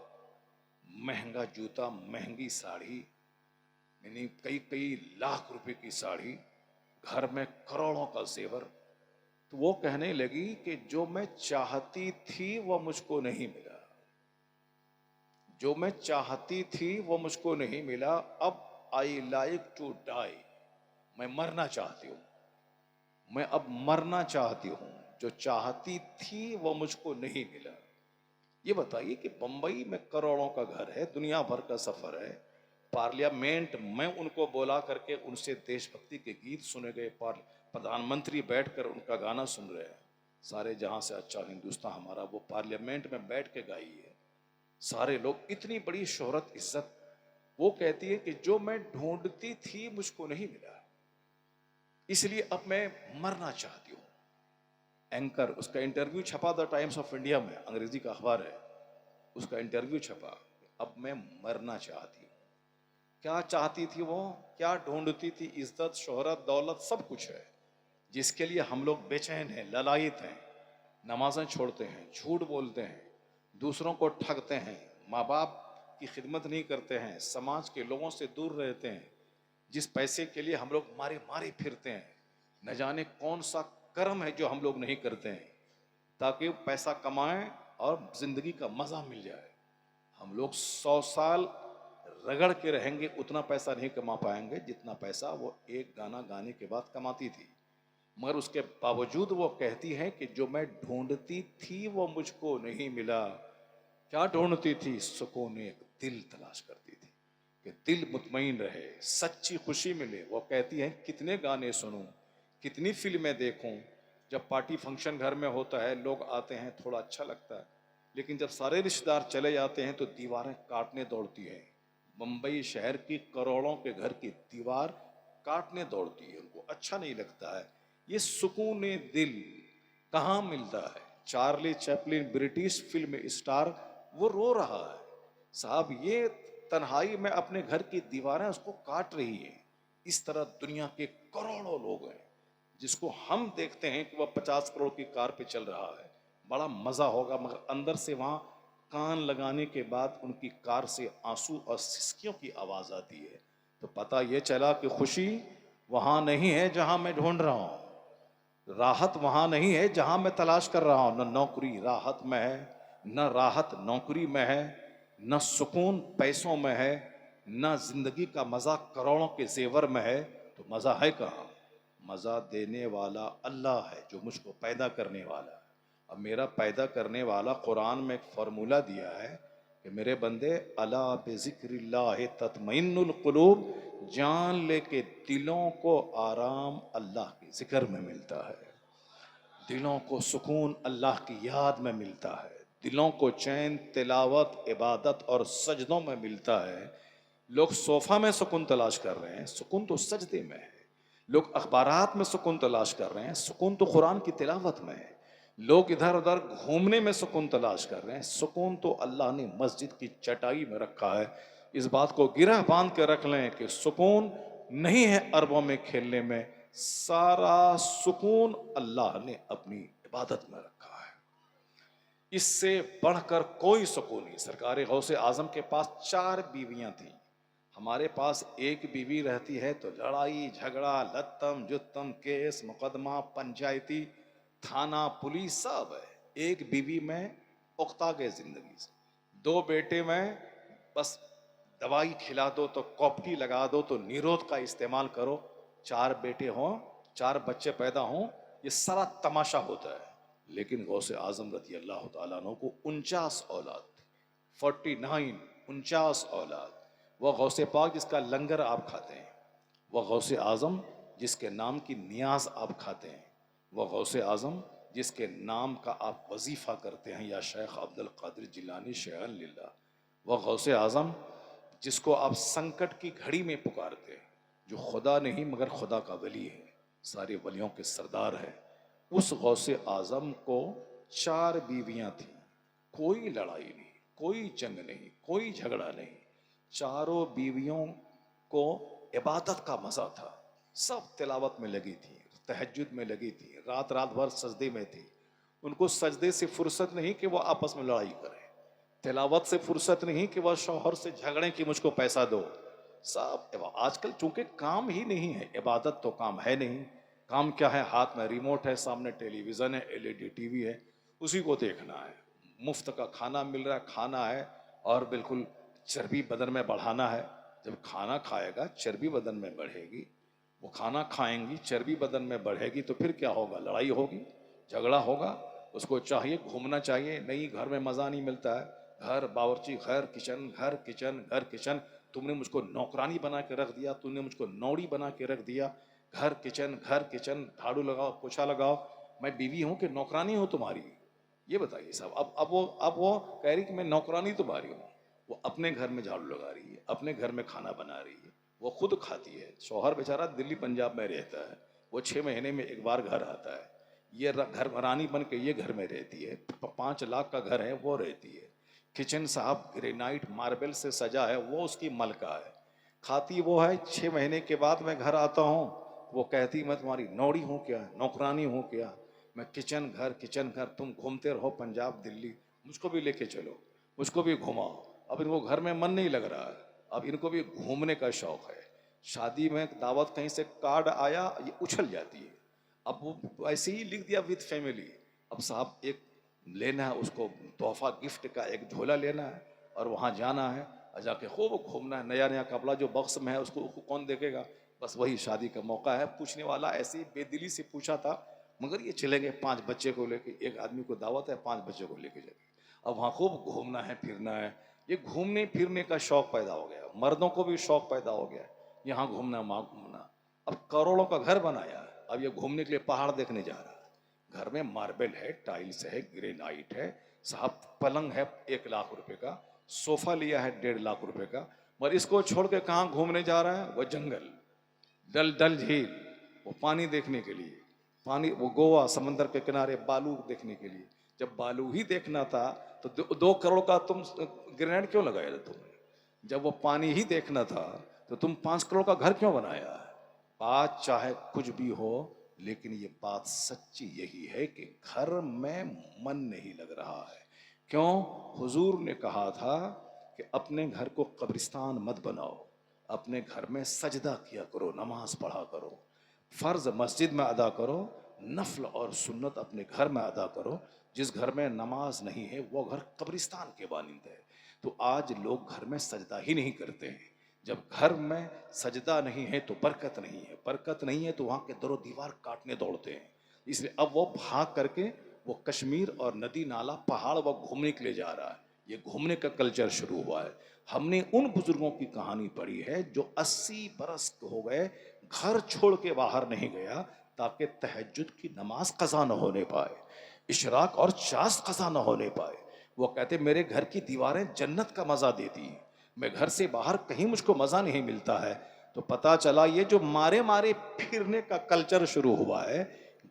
مہنگا جوتا، مہنگی ساڑی، یعنی کئی کئی لاکھ روپے کی ساڑی، گھر میں کروڑوں کا زیور. تو وہ کہنے لگی کہ جو میں چاہتی تھی وہ مجھ کو نہیں ملا، جو میں چاہتی تھی وہ مجھ کو نہیں ملا. اب آئی لائک ٹو ڈائی، میں مرنا چاہتی ہوں، میں اب مرنا چاہتی ہوں. جو چاہتی تھی وہ مجھ کو نہیں ملا. یہ بتائیے کہ بمبئی میں کروڑوں کا گھر ہے، دنیا بھر کا سفر ہے، پارلیمنٹ میں ان کو بولا کر کے ان سے دیش بھکتی کے گیت سنے گئے، پردھان منتری بیٹھ کر ان کا گانا سن رہے ہیں. سارے جہاں سے اچھا ہندوستان ہمارا، وہ پارلیمنٹ میں بیٹھ کے گائی ہے. سارے لوگ، اتنی بڑی شہرت، عزت. وہ کہتی ہے کہ جو میں ڈھونڈتی تھی مجھ کو نہیں ملا، اس لیے اب میں مرنا چاہتی ہوں. اینکر، اس کا انٹرویو چھپا دا ٹائمز آف انڈیا میں، انگریزی کا اخبار ہے، اس کا انٹرویو چھپا. اب میں مرنا چاہتی ہوں. کیا چاہتی تھی وہ؟ کیا ڈھونڈتی تھی؟ عزت، شہرت، دولت، سب کچھ ہے جس کے لیے ہم لوگ بے چین ہیں، للائت ہیں، نمازیں چھوڑتے ہیں، جھوٹ بولتے ہیں، دوسروں کو ٹھگتے ہیں، ماں باپ کی خدمت نہیں کرتے ہیں، سماج کے لوگوں سے دور رہتے ہیں. جس پیسے کے لیے ہم لوگ مارے مارے پھرتے ہیں، نہ جانے کون سا کرم ہے جو ہم لوگ نہیں کرتے ہیں تاکہ پیسہ کمائیں اور زندگی کا مزہ مل جائے. ہم لوگ 100 سال رگڑ کے رہیں گے، اتنا پیسہ نہیں کما پائیں گے جتنا پیسہ وہ ایک گانا گانے کے بعد کماتی تھی. مگر اس کے باوجود وہ کہتی ہے کہ جو میں ڈھونڈتی تھی وہ مجھ کو نہیں ملا. کیا ڈھونڈتی تھی؟ سکون ایک دل تلاش کرتی تھی کہ دل مطمئن رہے، سچی خوشی ملے. وہ کہتی ہیں کتنے گانے سنوں، کتنی فلمیں دیکھوں. جب پارٹی فنکشن گھر میں ہوتا ہے، لوگ آتے ہیں، تھوڑا اچھا لگتا ہے، لیکن جب سارے رشتہ دار چلے جاتے ہیں تو دیواریں کاٹنے دوڑتی ہیں. ممبئی شہر کی کروڑوں کے گھر کی دیوار کاٹنے دوڑتی ہے، ان کو اچھا نہیں لگتا ہے. یہ سکون دل کہاں ملتا ہے؟ Charlie Chaplin British film star وہ رو رہا ہے، صاحب یہ تنہائی میں اپنے گھر کی دیواریں اس کو کاٹ رہی ہیں. اس طرح دنیا کے کروڑوں لوگ ہیں جس کو ہم دیکھتے ہیں کہ وہ 50 کروڑ کی کار پہ چل رہا ہے، بڑا مزہ ہوگا، مگر اندر سے وہاں کان لگانے کے بعد ان کی کار سے آنسو اور سسکیوں کی آواز آتی ہے. تو پتہ یہ چلا کہ خوشی وہاں نہیں ہے جہاں میں ڈھونڈ رہا ہوں، راحت وہاں نہیں ہے جہاں میں تلاش کر رہا ہوں. نہ نوکری راحت میں ہے، نہ راحت نوکری میں ہے، نہ سکون پیسوں میں ہے، نہ زندگی کا مزہ کروڑوں کے زیور میں ہے. تو مزہ ہے کہاں؟ مزہ دینے والا اللہ ہے جو مجھ کو پیدا کرنے والا ہے. اب میرا پیدا کرنے والا قرآن میں ایک فارمولہ دیا ہے کہ میرے بندے الا بذکر اللہ تطمئن القلوب، جان لے کے دلوں کو آرام اللہ کے ذکر میں ملتا ہے، دلوں کو سکون اللہ کی یاد میں ملتا ہے، دلوں کو چین تلاوت عبادت اور سجدوں میں ملتا ہے. لوگ صوفہ میں سکون تلاش کر رہے ہیں، سکون تو سجدے میں ہے. لوگ اخبارات میں سکون تلاش کر رہے ہیں، سکون تو قرآن کی تلاوت میں ہے. لوگ ادھر ادھر گھومنے میں سکون تلاش کر رہے ہیں، سکون تو اللہ نے مسجد کی چٹائی میں رکھا ہے. اس بات کو گرہ باندھ کے رکھ لیں کہ سکون نہیں ہے عربوں میں کھیلنے میں، سارا سکون اللہ نے اپنی عبادت میں رکھا ہے. اس سے بڑھ کر کوئی سکون نہیں. سرکار غوث اعظم کے پاس 4 بیویاں تھیں، ہمارے پاس ایک بیوی رہتی ہے تو لڑائی جھگڑا لتم جتم کیس مقدمہ پنچایتی تھانہ پولیس سب ہے. ایک بیوی میں اقتا کے زندگی سے، 2 بیٹے میں بس دوائی کھلا دو تو کوپٹی لگا دو تو نیرود کا استعمال کرو. 4 بیٹے ہوں، 4 بچے پیدا ہوں، یہ سارا تماشا ہوتا ہے. لیکن غوث اعظم رضی اللہ تعالیٰ عنہ کو 49 اولاد، 49 49 اولاد. وہ غوث پاک جس کا لنگر آپ کھاتے ہیں، وہ غوث اعظم جس کے نام کی نیاز آپ کھاتے ہیں، وہ غوث اعظم جس کے نام کا آپ وظیفہ کرتے ہیں یا شیخ عبد القادر جیلانی شیخا للہ، وہ غوث اعظم جس کو آپ سنکٹ کی گھڑی میں پکارتے ہیں، جو خدا نہیں مگر خدا کا ولی ہے، سارے ولیوں کے سردار ہے. اس غوث اعظم کو 4 بیویاں تھیں، کوئی لڑائی نہیں، کوئی جنگ نہیں، کوئی جھگڑا نہیں. چاروں بیویوں کو عبادت کا مزہ تھا، سب تلاوت میں لگی تھی، تہجد میں لگی تھی، رات رات بھر سجدے میں تھی. ان کو سجدے سے فرصت نہیں کہ وہ آپس میں لڑائی کریں، تلاوت سے فرصت نہیں کہ وہ شوہر سے جھگڑیں کہ مجھ کو پیسہ دو. سب آج کل چونکہ کام ہی نہیں ہے، عبادت تو کام ہے نہیں. کام کیا ہے؟ ہاتھ میں ریموٹ ہے، سامنے ٹیلی ویژن ہے، LED ٹی وی ہے، اسی کو دیکھنا ہے. مفت کا کھانا مل رہا ہے، کھانا ہے، اور بالکل چربی بدن میں بڑھانا ہے. جب کھانا کھائے گا چربی بدن میں بڑھے گی، وہ کھانا کھائیں گی چربی بدن میں بڑھے گی، تو پھر کیا ہوگا؟ لڑائی ہوگی، جھگڑا ہوگا. اس کو چاہیے گھومنا چاہیے. نہیں، گھر میں مزہ نہیں ملتا ہے، گھر باورچی گھر کچن گھر کچن گھر کچن. تم نے مجھ کو نوکرانی بنا کے رکھ دیا، تم نے مجھ کو نوڑی بنا کے رکھ دیا. گھر کچن گھر کچن، جھاڑو لگاؤ پوچھا لگاؤ. میں بیوی ہوں کہ نوکرانی ہوں تمہاری؟ یہ بتائیے صاحب. اب وہ کہہ رہی کہ میں نوکرانی تمہاری ہوں. وہ اپنے گھر میں جھاڑو لگا رہی ہے، اپنے گھر میں کھانا بنا رہی ہے، وہ خود کھاتی ہے. شوہر بیچارہ دلی پنجاب میں رہتا ہے، وہ 6 مہینے میں ایک بار گھر آتا ہے. یہ گھر رانی بن کے یہ گھر میں رہتی ہے. 5 لاکھ کا گھر ہے، وہ رہتی ہے. کچن صاحب گرینائٹ ماربل سے سجا ہے، وہ اس کی ملکہ ہے. کھاتی وہ ہے. 6 مہینے کے بعد میں گھر آتا ہوں، وہ کہتی میں تمہاری نوڑی ہوں کیا، نوکرانی ہوں کیا؟ میں کچن گھر. تم گھومتے رہو پنجاب دلی، مجھ کو بھی لے کے چلو، مجھ کو بھی گھماؤ. اب ان کو گھر میں من نہیں لگ رہا ہے، اب ان کو بھی گھومنے کا شوق ہے. شادی میں دعوت کہیں سے کارڈ آیا، یہ اچھل جاتی ہے. اب وہ ایسے ہی لکھ دیا وتھ فیملی. اب صاحب ایک لینا ہے اس کو تحفہ گفٹ کا، ایک جھولا لینا ہے اور وہاں جانا ہے اور جا کے خوب گھومنا ہے. نیا نیا کپڑا جو باکس میں ہے اس کو کون دیکھے گا؟ بس وہی شادی کا موقع ہے. پوچھنے والا ایسے ہی بے دلی سے پوچھا تھا, مگر یہ چلے گئے 5 بچے کو لے کے. ایک آدمی کو دعوت ہے, 5 بچے کو لے کے جائے. اب وہاں خوب گھومنا ہے پھرنا ہے. یہ گھومنے پھرنے کا شوق پیدا ہو گیا, مردوں کو بھی شوق پیدا ہو گیا, یہاں گھومنا وہاں گھومنا. اب کروڑوں کا گھر بنایا, اب یہ گھومنے کے لیے پہاڑ دیکھنے جا رہا ہے. گھر میں ماربل ہے, ٹائلز ہے, گرینائٹ ہے, صاحب پلنگ ہے 1 لاکھ روپے کا, صوفہ لیا ہے 1.5 لاکھ روپے کا. مگر اس کو چھوڑ کے کہاں گھومنے جا رہا ہے؟ وہ جنگل, ڈل جھیل, وہ پانی دیکھنے کے لیے, پانی, وہ گوا سمندر کے کنارے بالو دیکھنے کے لیے. جب بالو ہی دیکھنا تھا تو 2 کروڑ کا تم گرینائٹ کیوں لگایا تھا تم نے؟ جب وہ پانی ہی دیکھنا تھا تو تم 5 کروڑ کا گھر کیوں بنایا ہے؟ بات چاہے کچھ بھی ہو, لیکن یہ بات سچی یہی ہے کہ گھر میں من نہیں لگ رہا ہے. کیوں؟ حضور نے کہا تھا کہ اپنے گھر کو قبرستان مت بناؤ, اپنے گھر میں سجدہ کیا کرو, نماز پڑھا کرو, فرض مسجد میں ادا کرو, نفل اور سنت اپنے گھر میں ادا کرو. جس گھر میں نماز نہیں ہے وہ گھر قبرستان کے مانند ہے. تو آج لوگ گھر میں سجدہ ہی نہیں کرتے ہیں. جب گھر میں سجدہ نہیں ہے تو برکت نہیں ہے, برکت نہیں ہے تو وہاں کے در و دیوار کاٹنے دوڑتے ہیں. اس لیے اب وہ بھاگ کر کے وہ کشمیر اور ندی نالا پہاڑ وہ گھومنے کے لیے جا رہا ہے. یہ گھومنے کا کلچر شروع ہوا ہے. ہم نے ان بزرگوں کی کہانی پڑھی ہے جو 80 برس ہو گئے گھر چھوڑ کے باہر نہیں گیا تاکہ تہجد کی نماز قضا نہ ہونے پائے, اشراق اور چاس قضا نہ ہونے پائے. وہ کہتے میرے گھر کی دیواریں جنت کا مزہ دیتی ہیں, میں گھر سے باہر کہیں مجھ کو مزہ نہیں ملتا ہے. تو پتا چلا یہ جو مارے مارے پھرنے کا کلچر شروع ہوا ہے,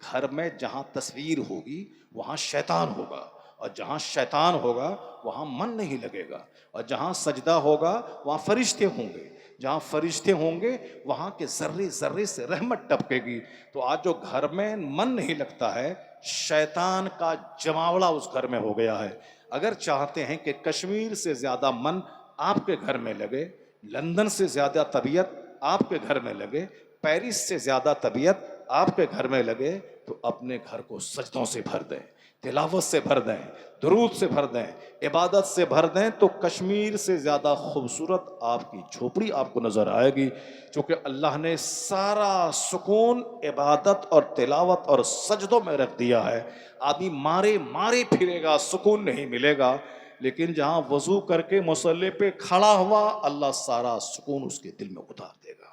گھر میں جہاں تصویر ہوگی وہاں شیطان ہوگا, اور جہاں شیطان ہوگا وہاں من نہیں لگے گا, اور جہاں سجدہ ہوگا وہاں فرشتے ہوں گے, جہاں فرشتے ہوں گے وہاں کے ذرے ذرے سے رحمت ٹپکے گی. تو آج جو گھر میں من نہیں لگتا ہے, شیطان کا جماوڑا اس گھر میں ہو گیا ہے. اگر چاہتے ہیں کہ کشمیر سے زیادہ من آپ کے گھر میں لگے, لندن سے زیادہ طبیعت آپ کے گھر میں لگے, پیرس سے زیادہ طبیعت آپ کے گھر میں لگے, تو اپنے گھر کو سجدوں سے بھر دیں, تلاوت سے بھر دیں, درود سے بھر دیں, عبادت سے بھر دیں, تو کشمیر سے زیادہ خوبصورت آپ کی جھوپڑی آپ کو نظر آئے گی. چونکہ اللہ نے سارا سکون عبادت اور تلاوت اور سجدوں میں رکھ دیا ہے. آدمی مارے مارے پھرے گا, سکون نہیں ملے گا, لیکن جہاں وضو کر کے مصلی پہ کھڑا ہوا اللہ سارا سکون اس کے دل میں اتار دے گا.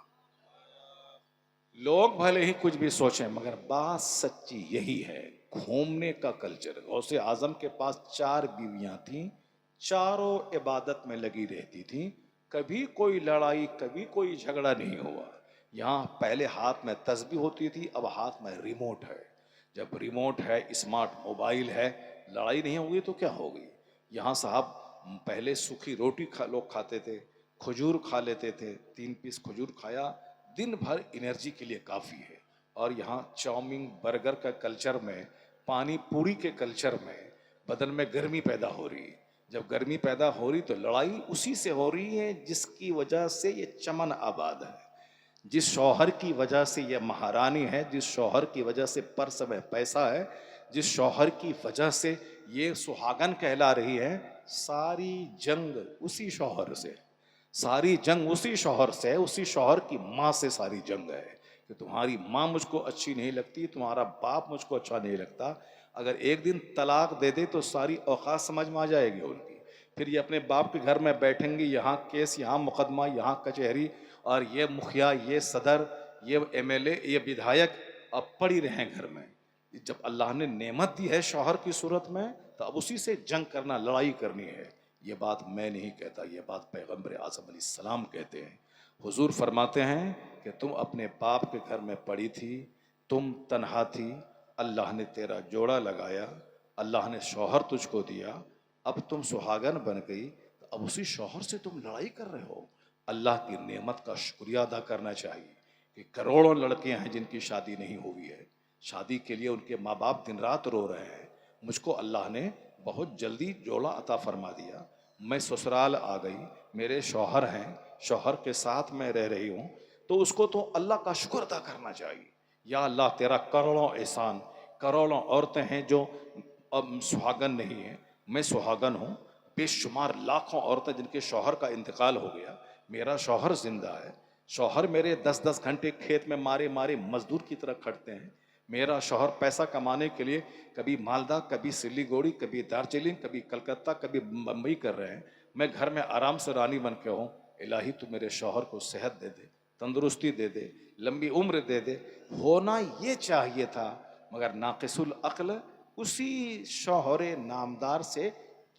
لوگ بھلے ہی کچھ بھی سوچیں مگر بات سچی یہی ہے. گھومنے کا کلچر. غوث اعظم کے پاس 4 بیویاں تھیں, چاروں عبادت میں لگی رہتی تھیں, کبھی کوئی لڑائی کبھی کوئی جھگڑا نہیں ہوا. یہاں پہلے ہاتھ میں تسبیح ہوتی تھی, اب ہاتھ میں ریموٹ ہے. جب ریموٹ ہے, اسمارٹ موبائل ہے, لڑائی نہیں ہوگی تو کیا ہوگی. یہاں صاحب پہلے سوکھی روٹی لوگ کھاتے تھے, کھجور کھا لیتے تھے, 3 پیس کھجور کھایا دن بھر انرجی کے لیے کافی ہے. اور یہاں چاؤمین برگر کا کلچر میں, پانی پوری کے کلچر میں بدن میں گرمی پیدا ہو رہی ہے. جب گرمی پیدا ہو رہی تو لڑائی اسی سے ہو رہی ہے جس کی وجہ سے یہ چمن آباد ہے, جس شوہر کی وجہ سے یہ مہارانی ہے, جس شوہر کی وجہ سے پرس میں پیسہ ہے, جس شوہر کی وجہ سے یہ سہاگن کہلا رہی ہے. ساری جنگ اسی شوہر سے, ساری جنگ اسی شوہر سے ہے, اسی شوہر کی ماں سے ساری جنگ ہے کہ تمہاری ماں مجھ کو اچھی نہیں لگتی, تمہارا باپ مجھ کو اچھا نہیں لگتا. اگر ایک دن طلاق دے دے تو ساری اوقات سمجھ میں آ جائے گی ان کی. پھر یہ اپنے باپ کے گھر میں بیٹھیں گی, یہاں کیس, یہاں مقدمہ, یہاں کچہری, اور یہ مکھیا, یہ صدر, یہ MLA, یہ ودھایک اب پڑی رہیں گھر میں. جب اللہ نے نعمت دی ہے شوہر کی صورت میں تو اب اسی سے جنگ کرنا, لڑائی کرنی ہے. یہ بات میں نہیں کہتا, یہ بات پیغمبر اعظم علیہ السلام کہتے ہیں. حضور فرماتے ہیں کہ تم اپنے باپ کے گھر میں پڑی تھی, تم تنہا تھی, اللہ نے تیرا جوڑا لگایا, اللہ نے شوہر تجھ کو دیا, اب تم سہاگن بن گئی, تو اب اسی شوہر سے تم لڑائی کر رہے ہو. اللہ کی نعمت کا شکریہ ادا کرنا چاہیے کہ کروڑوں لڑکیاں ہیں جن کی شادی نہیں ہوئی ہے, شادی کے لیے ان کے ماں باپ دن رات رو رہے ہیں. مجھ کو اللہ نے بہت جلدی جوڑا عطا فرما دیا, میں سسرال آ گئی, میرے شوہر ہیں, شوہر کے ساتھ میں رہ رہی ہوں, تو اس کو تو اللہ کا شکر ادا کرنا چاہیے. یا اللہ تیرا کروڑوں احسان, کروڑوں عورتیں ہیں جو اب سہاگن نہیں ہیں, میں سہاگن ہوں, بے شمار لاکھوں عورتیں جن کے شوہر کا انتقال ہو گیا, میرا شوہر زندہ ہے, شوہر میرے 10 10 گھنٹے کھیت میں مارے مارے مزدور کی طرح کھٹتے ہیں. میرا شوہر پیسہ کمانے کے لیے کبھی مالدہ، کبھی سلیگوڑی، کبھی دارجلنگ، کبھی کلکتہ، کبھی بمبئی کر رہے ہیں. میں گھر میں آرام سے رانی بن کے ہوں. الہی تو میرے شوہر کو صحت دے دے، تندرستی دے دے، لمبی عمر دے دے. ہونا یہ چاہیے تھا، مگر ناقص العقل اسی شوہر نامدار سے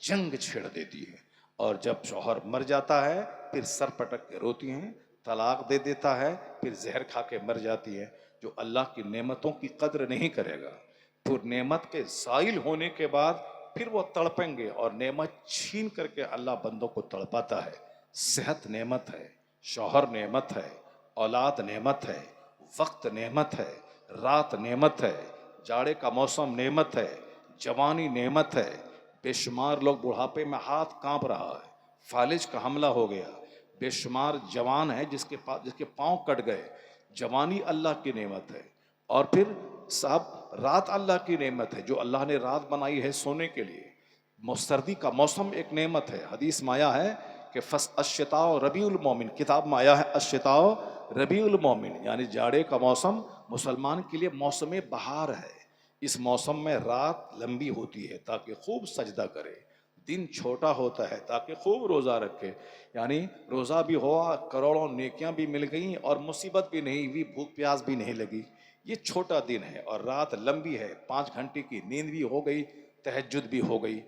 جنگ چھیڑ دیتی ہے. اور جب شوہر مر جاتا ہے پھر سر پٹک کے روتی ہیں، طلاق دے دیتا ہے، پھر زہر کھا کے مر جاتی ہے. جو اللہ کی نعمتوں کی قدر نہیں کرے گا، پھر نعمت کے زائل ہونے کے بعد پھر وہ تڑپیں گے، اور نعمت چھین کر کے اللہ بندوں کو تڑپاتا ہے. صحت نعمت ہے، شوہر نعمت ہے، اولاد نعمت ہے، وقت نعمت ہے، رات نعمت ہے، جاڑے کا موسم نعمت ہے، جوانی نعمت ہے. بے شمار لوگ بڑھاپے میں ہاتھ کانپ رہا ہے، فالج کا حملہ ہو گیا. بے شمار جوان ہے جس کے پاؤں کٹ گئے. جوانی اللہ کی نعمت ہے. اور پھر صاحب رات اللہ کی نعمت ہے، جو اللہ نے رات بنائی ہے سونے کے لیے. سردی کا موسم ایک نعمت ہے. حدیث میں آیا ہے کہ الشتاء ربیع المومن، کتاب میں آیا ہے الشتاء ربیع المومن، یعنی جاڑے کا موسم مسلمان کے لیے موسم بہار ہے. اس موسم میں رات لمبی ہوتی ہے تاکہ خوب سجدہ کرے، دن چھوٹا ہوتا ہے تاکہ خوب روزہ رکھے. یعنی روزہ بھی ہوا، کروڑوں نیکیاں بھی مل گئیں، اور مصیبت بھی نہیں ہوئی، بھوک پیاس بھی نہیں لگی. یہ چھوٹا دن ہے اور رات لمبی ہے، 5 گھنٹے کی نیند بھی ہو گئی، تہجد بھی ہو گئی.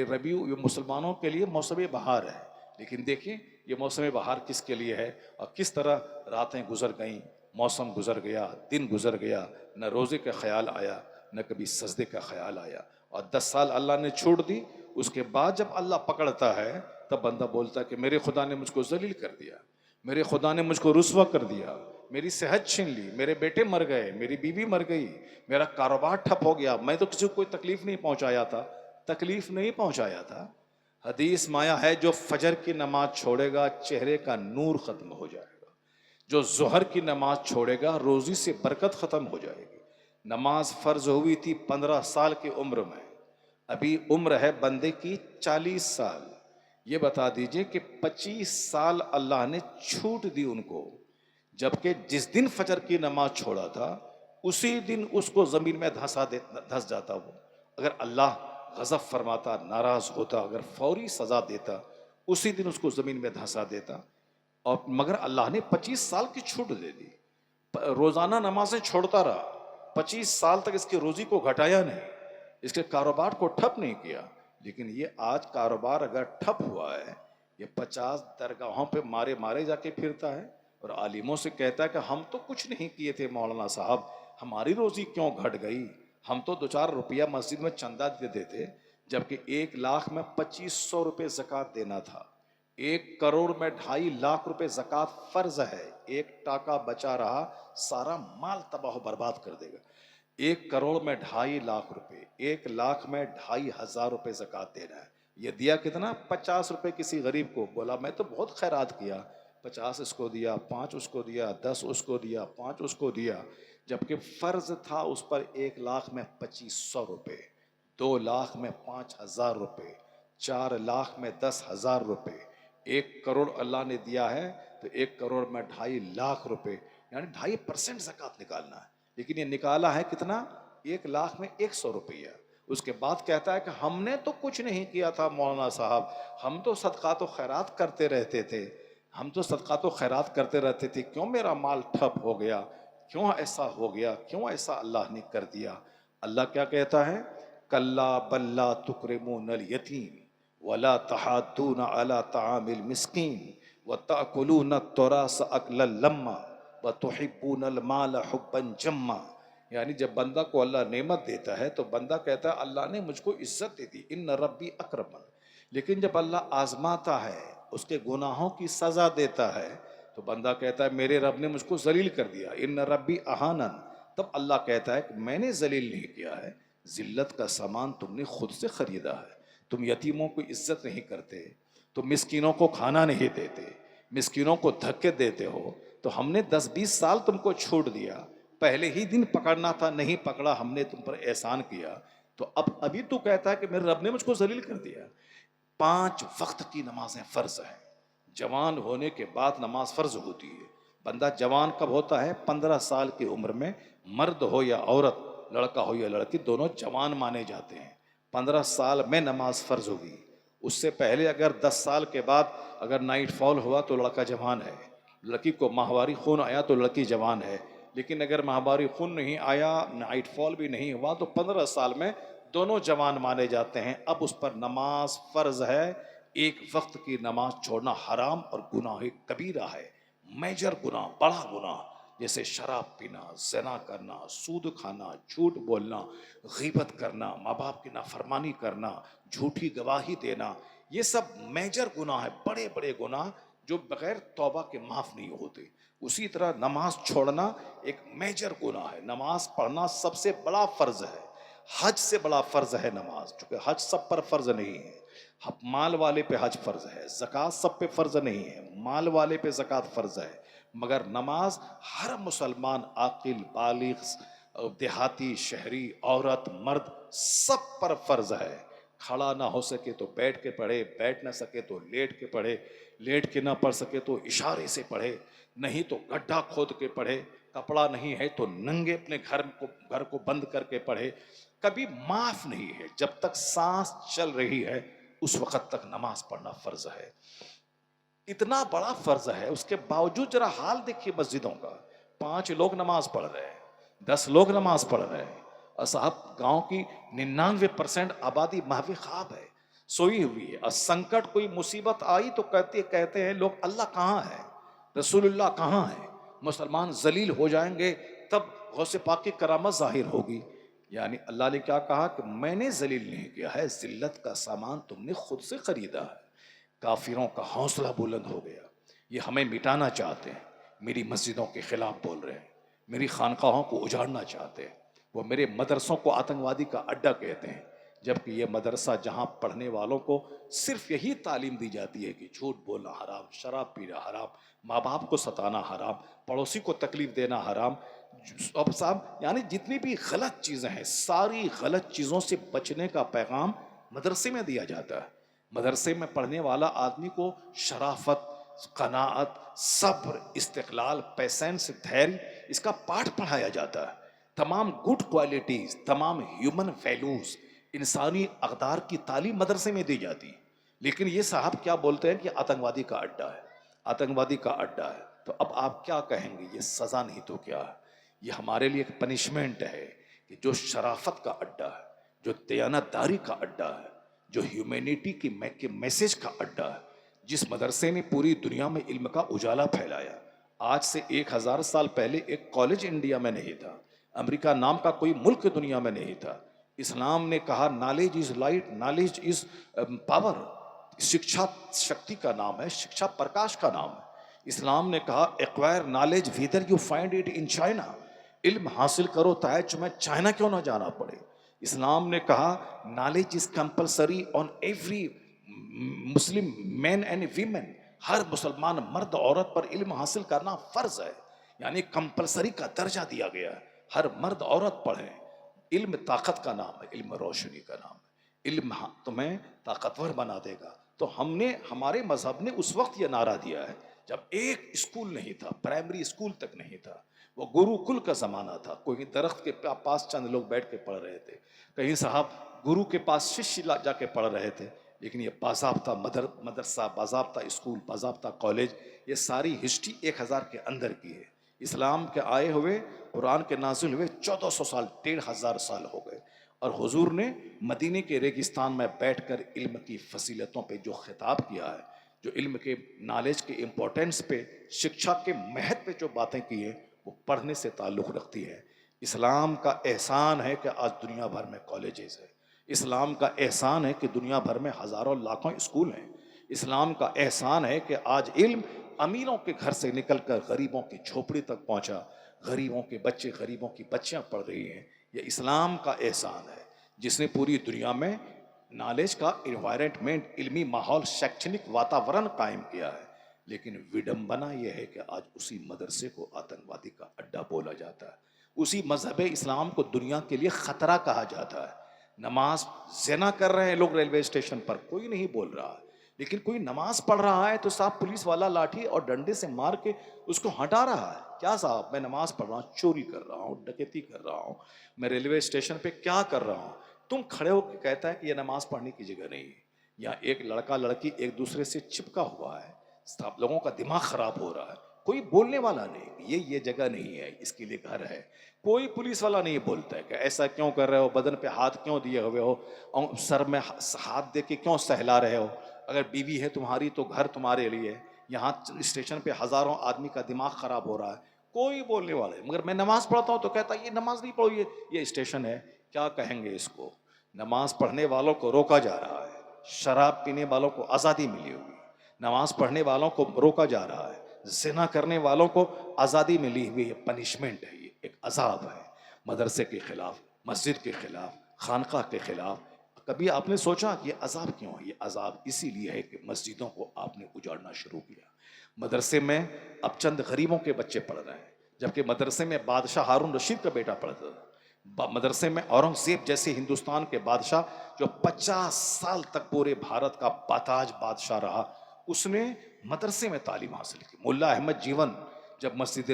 ربیع یہ مسلمانوں کے لیے موسم بہار ہے. لیکن دیکھیں یہ موسم بہار کس کے لیے ہے، اور کس طرح راتیں گزر گئیں، موسم گزر گیا، دن گزر گیا، نہ روزے کا خیال آیا، نہ کبھی سجدے کا خیال آیا. اور 10 سال اللہ نے چھوڑ دی. اس کے بعد جب اللہ پکڑتا ہے تب بندہ بولتا ہے کہ میرے خدا نے مجھ کو ذلیل کر دیا، میرے خدا نے مجھ کو رسوا کر دیا، میری صحت چھین لی، میرے بیٹے مر گئے، میری بیوی مر گئی، میرا کاروبار ٹھپ ہو گیا. میں تو کسی کو کوئی تکلیف نہیں پہنچایا تھا، تکلیف نہیں پہنچایا تھا. حدیث مایا ہے جو فجر کی نماز چھوڑے گا چہرے کا نور ختم ہو جائے گا، جو ظہر کی نماز چھوڑے گا روزی سے برکت ختم ہو جائے گی. نماز فرض ہوئی تھی 15 سال کی عمر میں، ابھی عمر ہے بندے کی 40 سال. یہ بتا دیجئے کہ 25 سال اللہ نے چھوٹ دی ان کو، جبکہ جس دن فجر کی نماز چھوڑا تھا اسی دن اس کو زمین میں دھس جاتا. وہ اگر اللہ غضب فرماتا، ناراض ہوتا، اگر فوری سزا دیتا اسی دن اس کو زمین میں دھسا دیتا. اور مگر اللہ نے 25 سال کی چھوٹ دے دی. روزانہ نمازیں چھوڑتا رہا، 25 سال تک اس کی روزی کو گھٹایا نہیں، اس کے کاروبار کو ٹھپ نہیں کیا. لیکن یہ آج کاروبار اگر ٹھپ ہوا ہے، یہ 50 درگاہوں پہ مارے مارے جا کے پھرتا ہے، اور عالموں سے کہتا ہے کہ ہم تو کچھ نہیں کیے تھے مولانا صاحب، ہماری روزی کیوں گھٹ گئی؟ ہم تو 2 4 روپیہ مسجد میں چندہ دیتے تھے، جبکہ 1 لاکھ میں 2500 روپے زکوٰۃ دینا تھا. 1 کروڑ میں 2.5 لاکھ روپے زکوٰۃ فرض ہے. 1 ٹاکا بچا رہا سارا مال تباہ و برباد کر دے گا. 1 کروڑ میں 2.5 لاکھ روپے، 1 لاکھ میں 2.5 ہزار روپے زکوٰۃ دینا ہے. یہ دیا کتنا؟ 50 روپے کسی غریب کو. بولا میں تو بہت خیرات کیا، 50 اس کو دیا، 5 اس کو دیا، 10 اس کو دیا، 5 اس کو دیا، جبکہ فرض تھا اس پر 1 لاکھ میں 2500 روپے، 2 لاکھ میں 5000 روپے، 4 لاکھ میں 10,000 روپے. 1 کروڑ اللہ نے دیا ہے تو 1 کروڑ میں 2.5 لاکھ روپے، یعنی 2.5% زکوٰۃ نکالنا ہے. لیکن یہ نکالا ہے کتنا؟ 1 لاکھ میں 100 روپیہ. اس کے بعد کہتا ہے کہ ہم نے تو کچھ نہیں کیا تھا مولانا صاحب، ہم تو صدقات و خیرات کرتے رہتے تھے، ہم تو صدقات و خیرات کرتے رہتے تھے، کیوں میرا مال ٹھپ ہو گیا؟ کیوں ایسا ہو گیا؟ کیوں ایسا اللہ نے کر دیا؟ اللہ کیا کہتا ہے؟ کلا بل لا تکرمون الیتیم ولا تحاضون علی طعام المسکین وتأکلون التراث اکلا لما وتحبون المال حبا جما. یعنی جب بندہ کو اللہ نعمت دیتا ہے تو بندہ کہتا ہے اللہ نے مجھ کو عزت دے دی، ان ربی اکرمن. لیکن جب اللہ آزماتا ہے، اس کے گناہوں کی سزا دیتا ہے، تو بندہ کہتا ہے میرے رب نے مجھ کو ذلیل کر دیا، ان ربی اہانن. تب اللہ کہتا ہے کہ میں نے ذلیل نہیں کیا ہے، ذلت کا سامان تم نے خود سے خریدا ہے. تم یتیموں کو عزت نہیں کرتے، تم مسکینوں کو کھانا نہیں دیتے، مسکینوں کو دھکے دیتے ہو. تو ہم نے 10 20 سال تم کو چھوڑ دیا، پہلے ہی دن پکڑنا تھا، نہیں پکڑا، ہم نے تم پر احسان کیا. تو ابھی تو کہتا ہے کہ میرے رب نے مجھ کو ذلیل کر دیا. 5 وقت کی نمازیں فرض ہیں. جوان ہونے کے بعد نماز فرض ہوتی ہے، بندہ جوان کب ہوتا ہے؟ 15 سال کی عمر میں، مرد ہو یا عورت، لڑکا ہو یا لڑکی، دونوں جوان مانے جاتے ہیں۔ 15 سال میں نماز فرض ہوگی، اس سے پہلے اگر 10 سال کے بعد اگر نائٹ فال ہوا تو لڑکا جوان ہے، لڑکی کو ماہواری خون آیا تو لڑکی جوان ہے۔ لیکن اگر ماہواری خون نہیں آیا، نائٹ فال بھی نہیں ہوا، تو 15 سال میں دونوں جوان مانے جاتے ہیں۔ اب اس پر نماز فرض ہے۔ ایک وقت کی نماز چھوڑنا حرام اور گناہ کبیرہ ہے، میجر گناہ، بڑا گناہ، جیسے شراب پینا، زنا کرنا، سود کھانا، جھوٹ بولنا، غیبت کرنا، ماں باپ کی نافرمانی کرنا، جھوٹی گواہی دینا، یہ سب میجر گناہ ہے، بڑے بڑے گناہ جو بغیر توبہ کے معاف نہیں ہوتے۔ اسی طرح نماز چھوڑنا ایک میجر گناہ ہے۔ نماز پڑھنا سب سے بڑا فرض ہے، حج سے بڑا فرض ہے نماز، چونکہ حج سب پر فرض نہیں ہے۔ مال والے پہ حج فرض ہے، زکوٰۃ سب پہ فرض نہیں ہے، مال والے پہ زکوٰۃ فرض ہے، مگر نماز ہر مسلمان، عاقل، بالغ، دیہاتی، شہری، عورت، مرد، سب پر فرض ہے۔ کھڑا نہ ہو سکے تو بیٹھ کے پڑھے، بیٹھ نہ سکے تو لیٹ کے پڑھے، لیٹ کے نہ پڑھ سکے تو اشارے سے پڑھے، نہیں تو گڈھا کھود کے پڑھے، کپڑا نہیں ہے تو ننگے اپنے گھر کو بند کر کے پڑھے۔ کبھی معاف نہیں ہے، جب تک سانس چل رہی ہے اس وقت تک نماز پڑھنا فرض ہے۔ اتنا بڑا فرض ہے، اس کے باوجود ذرا حال دیکھیے مسجدوں کا، 5 لوگ نماز پڑھ رہے ہیں، 10 لوگ نماز پڑھ رہے ہیں، اور صاحب گاؤں کی 99% آبادی محو خواب ہے، سوئی ہوئی ہے، اور سنکٹ کوئی مصیبت آئی تو کہتے ہیں لوگ اللہ کہاں ہے، رسول اللہ کہاں ہے، مسلمان ذلیل ہو جائیں گے تب غوث پاک کی کرامت ظاہر ہوگی۔ یعنی اللہ نے کیا کہا کہ میں نے ذلیل نہیں کیا ہے، ذلت کا سامان تم نے خود سے خریدا ہے۔ کافروں کا حوصلہ بلند ہو گیا، یہ ہمیں مٹانا چاہتے ہیں، میری مسجدوں کے خلاف بول رہے ہیں، میری خانقاہوں کو اجاڑنا چاہتے ہیں، وہ میرے مدرسوں کو آتنکوادی کا اڈا کہتے ہیں، جبکہ یہ مدرسہ جہاں پڑھنے والوں کو صرف یہی تعلیم دی جاتی ہے کہ جھوٹ بولنا حرام، شراب پینا حرام، ماں باپ کو ستانا حرام، پڑوسی کو تکلیف دینا حرام۔ اب صاحب یعنی جتنی بھی غلط چیزیں ہیں، ساری غلط چیزوں سے بچنے کا پیغام مدرسے میں دیا جاتا ہے۔ مدرسے میں پڑھنے والا آدمی کو شرافت، قناعت، صبر، استقلال، پیشنس، دھیریہ، اس کا پاٹھ پڑھایا جاتا ہے۔ تمام گڈ کوالٹیز، تمام ہیومن ویلیوز، انسانی اقدار کی تعلیم مدرسے میں دی جاتی ہے۔ لیکن یہ صاحب کیا بولتے ہیں کہ آتنکوادی کا اڈا ہے، آتنکوادی کا اڈا ہے۔ تو اب آپ کیا کہیں گے؟ یہ سزا نہیں تو کیا ہے؟ یہ ہمارے لیے ایک پنشمنٹ ہے کہ جو شرافت کا اڈا ہے، جو دیانت داری کا اڈا ہے، جو ہیومینٹی کے میسج کا اڈا ہے، جس مدرسے نے پوری دنیا میں علم کا اجالا پھیلایا۔ آج سے 1000 سال پہلے ایک کالج انڈیا میں نہیں تھا، امریکہ نام کا کوئی ملک دنیا میں نہیں تھا۔ اسلام نے کہا knowledge is light, knowledge is power, شکشا شکتی کا نام ہے، شکشا پرکاش کا نام ہے۔ اسلام نے کہا acquire knowledge whether you find it in China, علم حاصل کرو چاہے تمہیں چائنا کیوں نہ جانا پڑے۔ اسلام نے کہا knowledge is compulsory on every Muslim man and women, ہر مسلمان مرد عورت پر علم حاصل کرنا فرض ہے، یعنی کمپلسری کا درجہ دیا گیا ہے، ہر مرد عورت پڑھیں۔ علم طاقت کا نام ہے، علم روشنی کا نام ہے، علم تمہیں طاقتور بنا دے گا۔ تو ہمارے مذہب نے اس وقت یہ نعرہ دیا ہے جب ایک اسکول نہیں تھا، پرائمری اسکول تک نہیں تھا، وہ گرو کل کا زمانہ تھا، کوئی درخت کے پاس چند لوگ بیٹھ کے پڑھ رہے تھے، کہیں صاحب گرو کے پاس ششیہ جا کے پڑھ رہے تھے، لیکن یہ باضابطہ مدرسہ، باضابطہ اسکول، باضابطہ کالج، یہ ساری ہسٹری 1000 کے اندر کی ہے۔ اسلام کے آئے ہوئے، قرآن کے نازل ہوئے 1400 سال، 1500 سال ہو گئے، اور حضور نے مدینے کے ریگستان میں بیٹھ کر علم کی فضیلتوں پہ جو خطاب کیا ہے، جو علم کے نالج کے امپورٹنس پہ، شکشا کے مہت پہ جو باتیں کی ہیں، وہ پڑھنے سے تعلق رکھتی ہے۔ اسلام کا احسان ہے کہ آج دنیا بھر میں کالجز ہے، اسلام کا احسان ہے کہ دنیا بھر میں ہزاروں لاکھوں اسکول ہیں، اسلام کا احسان ہے کہ آج علم امیروں کے گھر سے نکل کر غریبوں کی جھوپڑی تک پہنچا، غریبوں کے بچے، غریبوں کی بچیاں پڑھ رہی ہیں۔ یہ اسلام کا احسان ہے جس نے پوری دنیا میں نالج کا انوائرمنٹ، علمی ماحول، شیکشنک واتاورن قائم کیا ہے۔ لیکن وڈمبنا یہ ہے کہ آج اسی مدرسے کو آتنکوادی کا اڈا بولا جاتا ہے، اسی مذہب اسلام کو دنیا کے لیے خطرہ کہا جاتا ہے۔ نماز زنا کر رہے ہیں لوگ ریلوے اسٹیشن پر، کوئی نہیں بول رہا ہے، لیکن کوئی نماز پڑھ رہا ہے تو صاحب پولیس والا لاٹھی اور ڈنڈے سے مار کے اس کو ہٹا رہا ہے. کیا صاحب میں نماز پڑھ رہا ہوں, چوری کر رہا ہوں, ڈکیتی کر رہا ہوں, میں ریلوے اسٹیشن پہ کیا کر رہا ہوں, تم کھڑے ہو کے کہتا ہے کہ یہ نماز پڑھنے کی جگہ نہیں ہے. یا ایک لڑکا لڑکی ایک دوسرے سے چپکا ہوا ہے, سب لوگوں کا دماغ خراب ہو رہا ہے, کوئی بولنے والا نہیں, یہ جگہ نہیں ہے, اس کے لیے گھر ہے. کوئی پولیس والا نہیں بولتا ہے کہ ایسا کیوں کر رہے ہو, بدن پہ ہاتھ کیوں دیے ہوئے ہو, اور سر میں ہاتھ دے کے کیوں سہلا رہے ہو, اگر بیوی ہے تمہاری تو گھر تمہارے لیے, یہاں اسٹیشن پہ ہزاروں آدمی کا دماغ خراب ہو رہا ہے. کوئی بولنے والا ہے. مگر میں نماز پڑھتا ہوں تو کہتا ہے یہ نماز نہیں پڑھو, یہ اسٹیشن ہے. کیا کہیں گے اس کو؟ نماز پڑھنے والوں کو روکا جا رہا ہے, شراب پینے والوں کو آزادی ملی ہوئی, نماز پڑھنے والوں کو روکا جا رہا ہے, زنا کرنے والوں کو آزادی ملی ہوئی ہے. پنشمنٹ ہے, یہ ایک عذاب ہے. مدرسے کے خلاف, مسجد کے خلاف, خانقاہ کے خلاف. کبھی آپ نے سوچا کہ یہ عذاب کیوں ہے؟ یہ عذاب اسی لیے ہے کہ مسجدوں کو آپ نے اجاڑنا شروع کیا. مدرسے میں اب چند غریبوں کے بچے پڑھ رہے ہیں, جبکہ مدرسے میں بادشاہ ہارون رشید کا بیٹا پڑھتا تھا. مدرسے میں اورنگزیب جیسے ہندوستان کے بادشاہ جو 50 سال تک پورے بھارت کا باتاج بادشاہ رہا, اس نے مدرسے میں تعلیم حاصل کی. ملا احمد جیون جب مسجد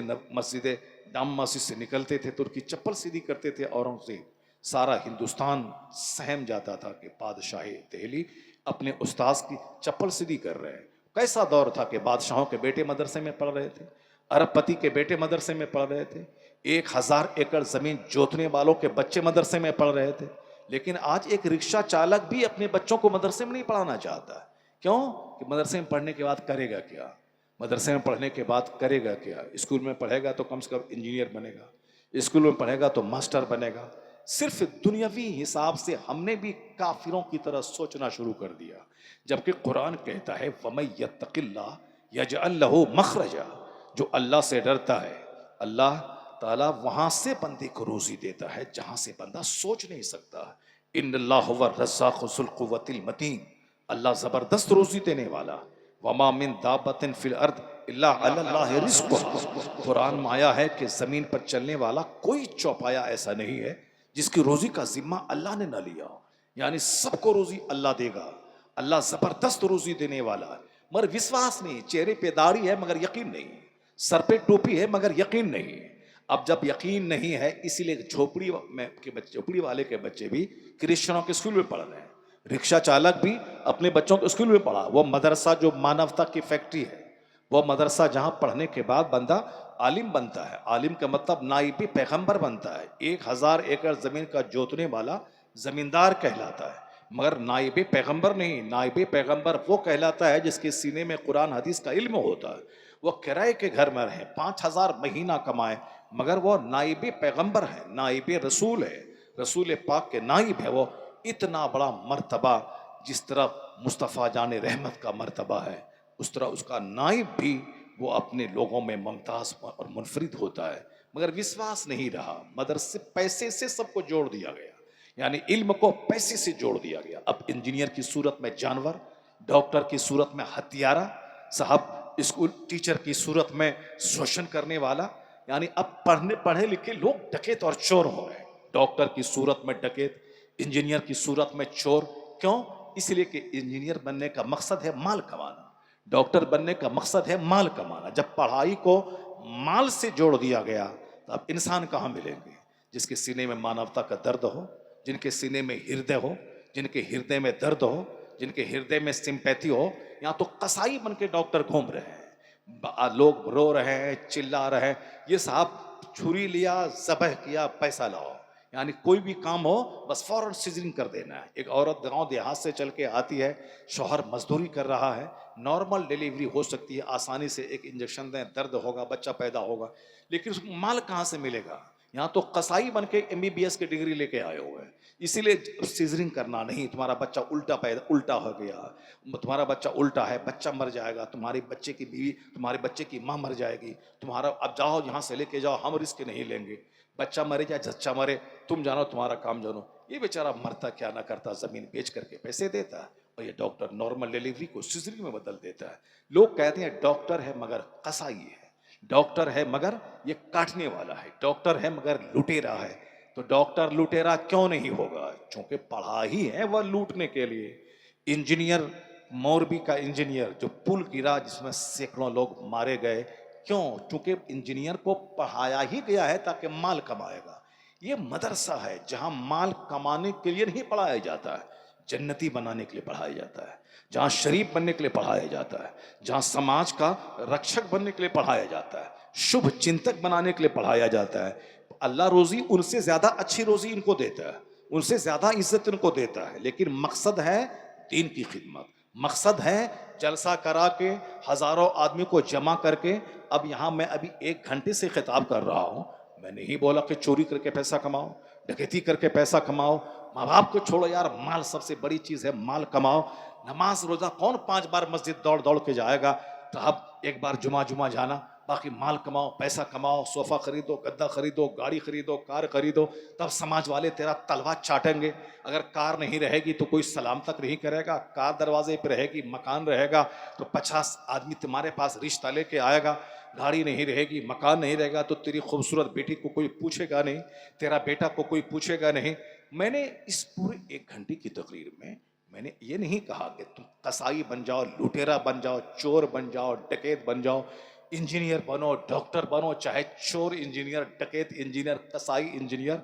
جامع مسجد سے نکلتے تھے تو ان کی چپل سیدھی کرتے تھے اورنگزیب. سارا ہندوستان سہم جاتا تھا کہ بادشاہ دہلی اپنے استاذ کی چپل سیدھی کر رہے ہیں. کیسا دور تھا کہ بادشاہوں کے بیٹے مدرسے میں پڑھ رہے تھے, ارب پتی کے بیٹے مدرسے میں پڑھ رہے تھے, 1000 ایکڑ زمین جوتنے والوں کے بچے مدرسے میں پڑھ رہے تھے. لیکن آج ایک رکشہ چالک بھی اپنے بچوں کو مدرسے میں نہیں پڑھانا چاہتا. کیوں؟ کہ مدرسے میں پڑھنے کے بعد کرے گا کیا, مدرسے میں پڑھنے کے بعد کرے گا کیا. اسکول میں پڑھے گا تو کم سے کم انجینئر بنے گا, اسکول میں پڑھے گا تو ماسٹر بنے گا. صرف دنیاوی حساب سے ہم نے بھی کافروں کی طرح سوچنا شروع کر دیا, جبکہ قرآن کہتا ہے وَمَن يَتَّقِ اللَّهَ يَجْعَل لَّهُ مَخْرَجًا. جو اللہ سے ڈرتا ہے, اللہ تعالیٰ وہاں سے بندے کو روزی دیتا ہے جہاں سے بندہ سوچ نہیں سکتا. ان اللہ هو الرزاق ذو القوة المتین. اللہ زبردست روزی دینے والا. وما من دابۃ فی الارض الا علی اللہ رزقها. قرآن میں آیا ہے کہ زمین پر چلنے والا کوئی چوپایا ایسا نہیں ہے جس کی روزی کا ذمہ اللہ نے نہ لیا. یعنی سب کو روزی اللہ دے گا. اللہ زبردست روزی دینے والا ہے, مگر وشواس نہیں. چہرے پہ داڑھی ہے مگر یقین نہیں, سر پہ ٹوپی ہے مگر یقین نہیں. اب جب یقین نہیں ہے اسی لیے جھوپڑی والے کے بچے بھی کرسچنوں کے اسکول میں پڑھ رہے ہیں, رکشہ چالک بھی اپنے بچوں کو اسکول میں پڑھا. وہ مدرسہ جو مانوتا کی فیکٹری ہے, وہ مدرسہ جہاں پڑھنے کے بعد بندہ عالم بنتا ہے. عالم کا مطلب نائب پیغمبر بنتا ہے. 1000 ایکڑ زمین کا جوتنے والا زمیندار کہلاتا ہے, مگر نائب پیغمبر نہیں. نائب پیغمبر وہ کہلاتا ہے جس کے سینے میں قرآن حدیث کا علم ہوتا ہے. وہ کرائے کے گھر میں رہے, 5000 مہینہ کمائے, مگر وہ نائب پیغمبر ہے, نائب رسول ہے, رسول پاک کے نائب ہے. وہ اتنا بڑا مرتبہ, جس طرح مصطفیٰ جان رحمت کا مرتبہ ہے, اس طرح اس کا نائب بھی وہ اپنے لوگوں میں ممتاز اور منفرد ہوتا ہے. مگر وشواس نہیں رہا. مدرسے پیسے سے سب کو جوڑ دیا گیا, یعنی علم کو پیسے سے جوڑ دیا گیا. اب انجینئر کی صورت میں جانور, ڈاکٹر کی صورت میں ہتھیارہ, صاحب اسکول ٹیچر کی صورت میں شوشن کرنے والا. یعنی اب پڑھے لکھے لوگ ڈکیت اور چور ہو رہے ہیں. ڈاکٹر کی صورت میں ڈکیت, انجینئر کی صورت میں چور. کیوں؟ اس لیے کہ انجینئر بننے کا مقصد ہے مال کمانا, ڈاکٹر بننے کا مقصد ہے مال کمانا. جب پڑھائی کو مال سے جوڑ دیا گیا تو اب انسان کہاں ملیں گے جس کے سینے میں مانوتا کا درد ہو, جن کے سینے میں ہردے ہو, جن کے ہردے میں درد ہو, جن کے ہردے میں سمپیتھی ہو. یہاں تو قصائی بن کے ڈاکٹر گھوم رہے ہیں, لوگ رو رہے ہیں, چلا رہے ہیں, یہ صاحب چھری لیا, ذبح کیا, پیسہ لاؤ. یعنی کوئی بھی کام ہو بس فوراً سیزرنگ کر دینا ہے. ایک عورت گاؤں دیہات سے چل کے آتی ہے, شوہر مزدوری کر رہا ہے, نارمل ڈیلیوری ہو سکتی ہے آسانی سے, ایک انجیکشن دیں درد ہوگا, بچہ پیدا ہوگا, لیکن اس کو مال کہاں سے ملے گا؟ یہاں تو قصائی بن کے MBBS کی ڈگری لے کے آئے ہوئے ہیں. اسی لیے سیزرنگ کرنا نہیں, تمہارا بچہ الٹا ہو گیا, تمہارا بچہ الٹا ہے, بچہ مر جائے گا, تمہارے بچے کی بیوی, تمہارے بچے کی ماں مر جائے گی, تمہارا اب جاؤ یہاں سے لے کے جاؤ, ہم رسک نہیں لیں گے. بچہ مرے یا جچہ مرے, تم جانو, تمہارا کام جانو. یہ بیچارہ مرتا کیا نہ کرتا, زمین بیچ کر کے پیسے دیتا ہے, اور یہ ڈاکٹر نارمل ڈیلیوری کو سیزرنگ میں بدل دیتا ہے. لوگ کہتے ہیں ڈاکٹر ہے مگر قصائی ہے, ڈاکٹر ہے مگر یہ کاٹنے والا ہے, ڈاکٹر ہے مگر لٹیرا ہے. تو ڈاکٹر لٹیرا کیوں نہیں ہوگا؟ چونکہ پڑھا ہی ہے وہ لوٹنے کے لیے. انجینئر موربی کا انجینئر جو پل گرا جس میں سینکڑوں لوگ مارے گئے، کیوں؟ چونکہ انجینئر کو پڑھایا ہی گیا ہے تاکہ مال کمائے گا۔ یہ مدرسہ ہے جہاں مال کمانے کے لیے نہیں پڑھایا جاتا ہے، جنتی بنانے کے لیے پڑھایا جاتا ہے، جہاں شریف بننے کے لیے پڑھایا جاتا ہے، جہاں سماج کا رکشک بننے کے لیے پڑھایا جاتا ہے، شبھ چنتک بنانے کے لیے پڑھایا جاتا ہے۔ اللہ روزی ان سے زیادہ اچھی روزی ان کو دیتا ہے، ان سے زیادہ عزت ان کو دیتا ہے، لیکن مقصد ہے دین کی خدمت، مقصد ہے جلسہ کرا کے ہزاروں آدمی کو جمع کر کے۔ اب یہاں میں ابھی 1 گھنٹے سے خطاب کر رہا ہوں، میں نہیں بولا کہ چوری کر کے پیسہ کماؤ، ڈکیتی کر کے پیسہ کماؤ، ماں باپ کو چھوڑو یار، مال سب سے بڑی چیز ہے، مال کماؤ۔ نماز روزہ کون 5 بار مسجد دوڑ دوڑ کے جائے گا؟ تو اب ایک بار جمعہ جانا، باقی مال کماؤ، پیسہ کماؤ، صوفہ خریدو، گدا خریدو، گاڑی خریدو، کار خریدو، تب سماج والے تیرا تلوا چاٹیں گے۔ اگر کار نہیں رہے گی تو کوئی سلام تک نہیں کرے گا، کار دروازے پہ رہے گی، مکان رہے گا تو 50 آدمی تمہارے پاس رشتہ لے کے آئے گا۔ گاڑی نہیں رہے گی، مکان نہیں رہے گا تو تیری خوبصورت بیٹی کو کوئی پوچھے گا نہیں، تیرا بیٹا کو کوئی پوچھے گا نہیں۔ میں نے اس پورے 1 گھنٹے کی تقریر میں نے یہ نہیں کہا کہ تم قصائی بن جاؤ، لٹیرا بن جاؤ، چور بن جاؤ، ڈکیت بن جاؤ، انجینئر بنو، ڈاکٹر بنو، چاہے چور انجینئر، ڈکیت انجینئر، قصائی انجینئر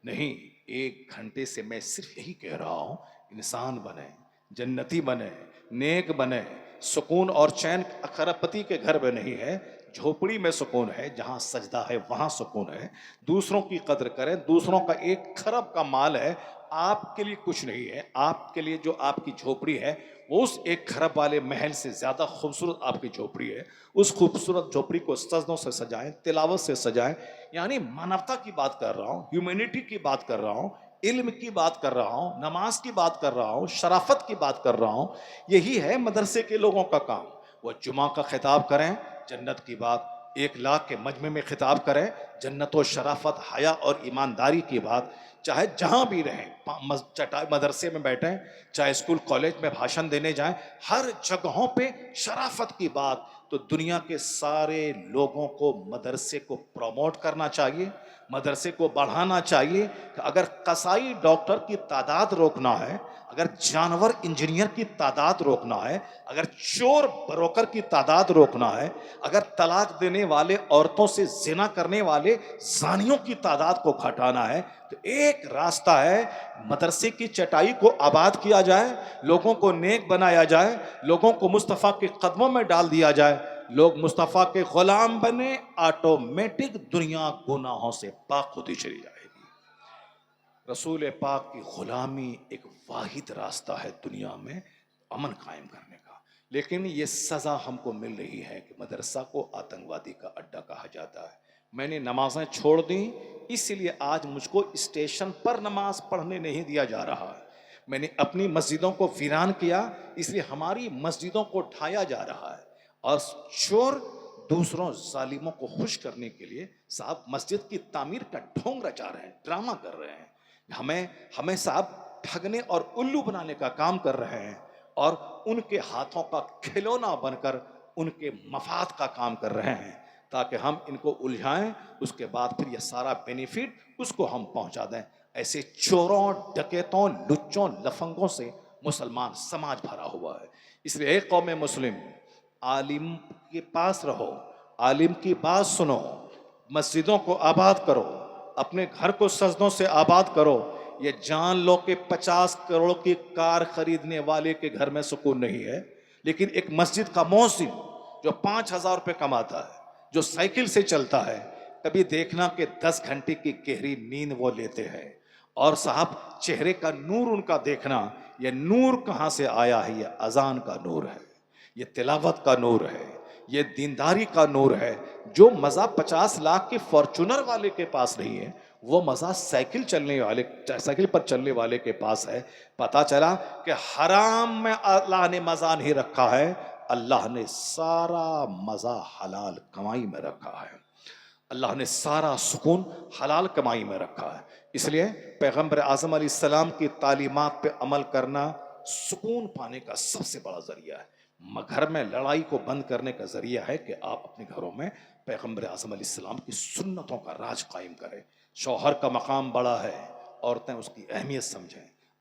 نہیں۔ 1 گھنٹے سے میں صرف یہی کہہ رہا ہوں، انسان بنے، جنتی بنے، نیک بنے۔ سکون اور چین کھرپتی کے گھر میں نہیں ہے، جھوپڑی میں سکون ہے، جہاں سجدہ ہے وہاں سکون ہے۔ دوسروں کی قدر کریں، دوسروں کا 1 کھرب کا مال ہے، آپ کے لیے کچھ نہیں ہے۔ آپ کے لیے جو آپ کی جھوپڑی ہے وہ اس 1 کھرب والے محل سے زیادہ خوبصورت آپ کی جھوپڑی ہے۔ اس خوبصورت جھوپڑی کو سجدوں سے سجائیں، تلاوت سے سجائیں۔ یعنی مانوتا کی بات کر رہا ہوں، ہیومینٹی کی بات کر رہا ہوں، علم کی بات کر رہا ہوں، نماز کی بات کر رہا ہوں، شرافت کی بات کر رہا ہوں۔ یہی ہے مدرسے کے لوگوں کا کام۔ وہ جمعہ کا خطاب کریں، جنت کی بات، 1 لاکھ کے مجمع میں خطاب کریں، جنت و شرافت، حیا اور ایمانداری کی بات۔ چاہے جہاں بھی رہیں، مدرسے میں بیٹھیں، چاہے اسکول کالج میں بھاشن دینے جائیں، ہر جگہوں پہ شرافت کی بات۔ تو دنیا کے سارے لوگوں کو مدرسے کو پروموٹ کرنا چاہیے، مدرسے کو بڑھانا چاہیے۔ کہ اگر قصائی ڈاکٹر کی تعداد روکنا ہے، اگر جانور انجینئر کی تعداد روکنا ہے، اگر چور بروکر کی تعداد روکنا ہے، اگر طلاق دینے والے عورتوں سے زنا کرنے والے زانیوں کی تعداد کو گھٹانا ہے، تو ایک راستہ ہے، مدرسے کی چٹائی کو آباد کیا جائے، لوگوں کو نیک بنایا جائے، لوگوں کو مصطفیٰ کے قدموں میں ڈال دیا جائے، لوگ مصطفیٰ کے غلام بنے، آٹومیٹک دنیا گناہوں سے پاک ہوتی چلی جائے گی۔ رسول پاک کی غلامی ایک واحد راستہ ہے دنیا میں امن قائم کرنے کا، لیکن یہ سزا ہم کو مل رہی ہے کہ مدرسہ کو آتنکوادی کا اڈا کہا جاتا ہے۔ میں نے نمازیں چھوڑ دیں، اس لیے آج مجھ کو اسٹیشن پر نماز پڑھنے نہیں دیا جا رہا ہے۔ میں نے اپنی مسجدوں کو ویران کیا، اس لیے ہماری مسجدوں کو ڈھایا جا رہا ہے، اور چور دوسروں ظالموں کو خوش کرنے کے لیے صاحب مسجد کی تعمیر کا ڈھونگ رچا رہے ہیں، ڈرامہ کر رہے ہیں، ہمیں صاحب ٹھگنے اور الو بنانے کا کام کر رہے ہیں، اور ان کے ہاتھوں کا کھلونا بن کر ان کے مفاد کا کام کر رہے ہیں، تاکہ ہم ان کو الجھائیں، اس کے بعد پھر یہ سارا بینیفٹ اس کو ہم پہنچا دیں۔ ایسے چوروں، ڈکیتوں، لچوں، لفنگوں سے مسلمان سماج بھرا ہوا ہے۔ اس لیے اے قوم مسلم، عالم کے پاس رہو، عالم کی بات سنو، مسجدوں کو آباد کرو، اپنے گھر کو سجدوں سے آباد کرو۔ یہ جان لو کہ 50 کروڑ کی کار خریدنے والے کے گھر میں سکون نہیں ہے، لیکن ایک مسجد کا مؤذن جو 5,000 روپے کماتا ہے، جو سائیکل سے چلتا ہے، کبھی دیکھنا کہ 10 گھنٹے کی گہری نیند وہ لیتے ہیں، اور صاحب چہرے کا نور ان کا دیکھنا، یہ نور کہاں سے آیا ہے؟ یہ اذان کا نور ہے، یہ تلاوت کا نور ہے، یہ دینداری کا نور ہے۔ جو مزہ 50 لاکھ کے فارچونر والے کے پاس نہیں ہے، وہ مزہ سائیکل پر چلنے والے کے پاس ہے۔ پتا چلا کہ حرام میں اللہ نے مزہ نہیں رکھا ہے، اللہ نے سارا مزہ حلال کمائی میں رکھا ہے، اللہ نے سارا سکون حلال کمائی میں رکھا ہے۔ اس لیے پیغمبر اعظم علیہ السلام کی تعلیمات پہ عمل کرنا سکون پانے کا سب سے بڑا ذریعہ ہے۔ گھر میں لڑائی کو بند کرنے کا ذریعہ ہے کہ آپ اپنے گھروں میں پیغمبر اعظم علیہ السلام کی سنتوں کا راج قائم کریں۔ شوہر کا مقام بڑا ہے، عورتیں اس کی اہمیت سمجھیں،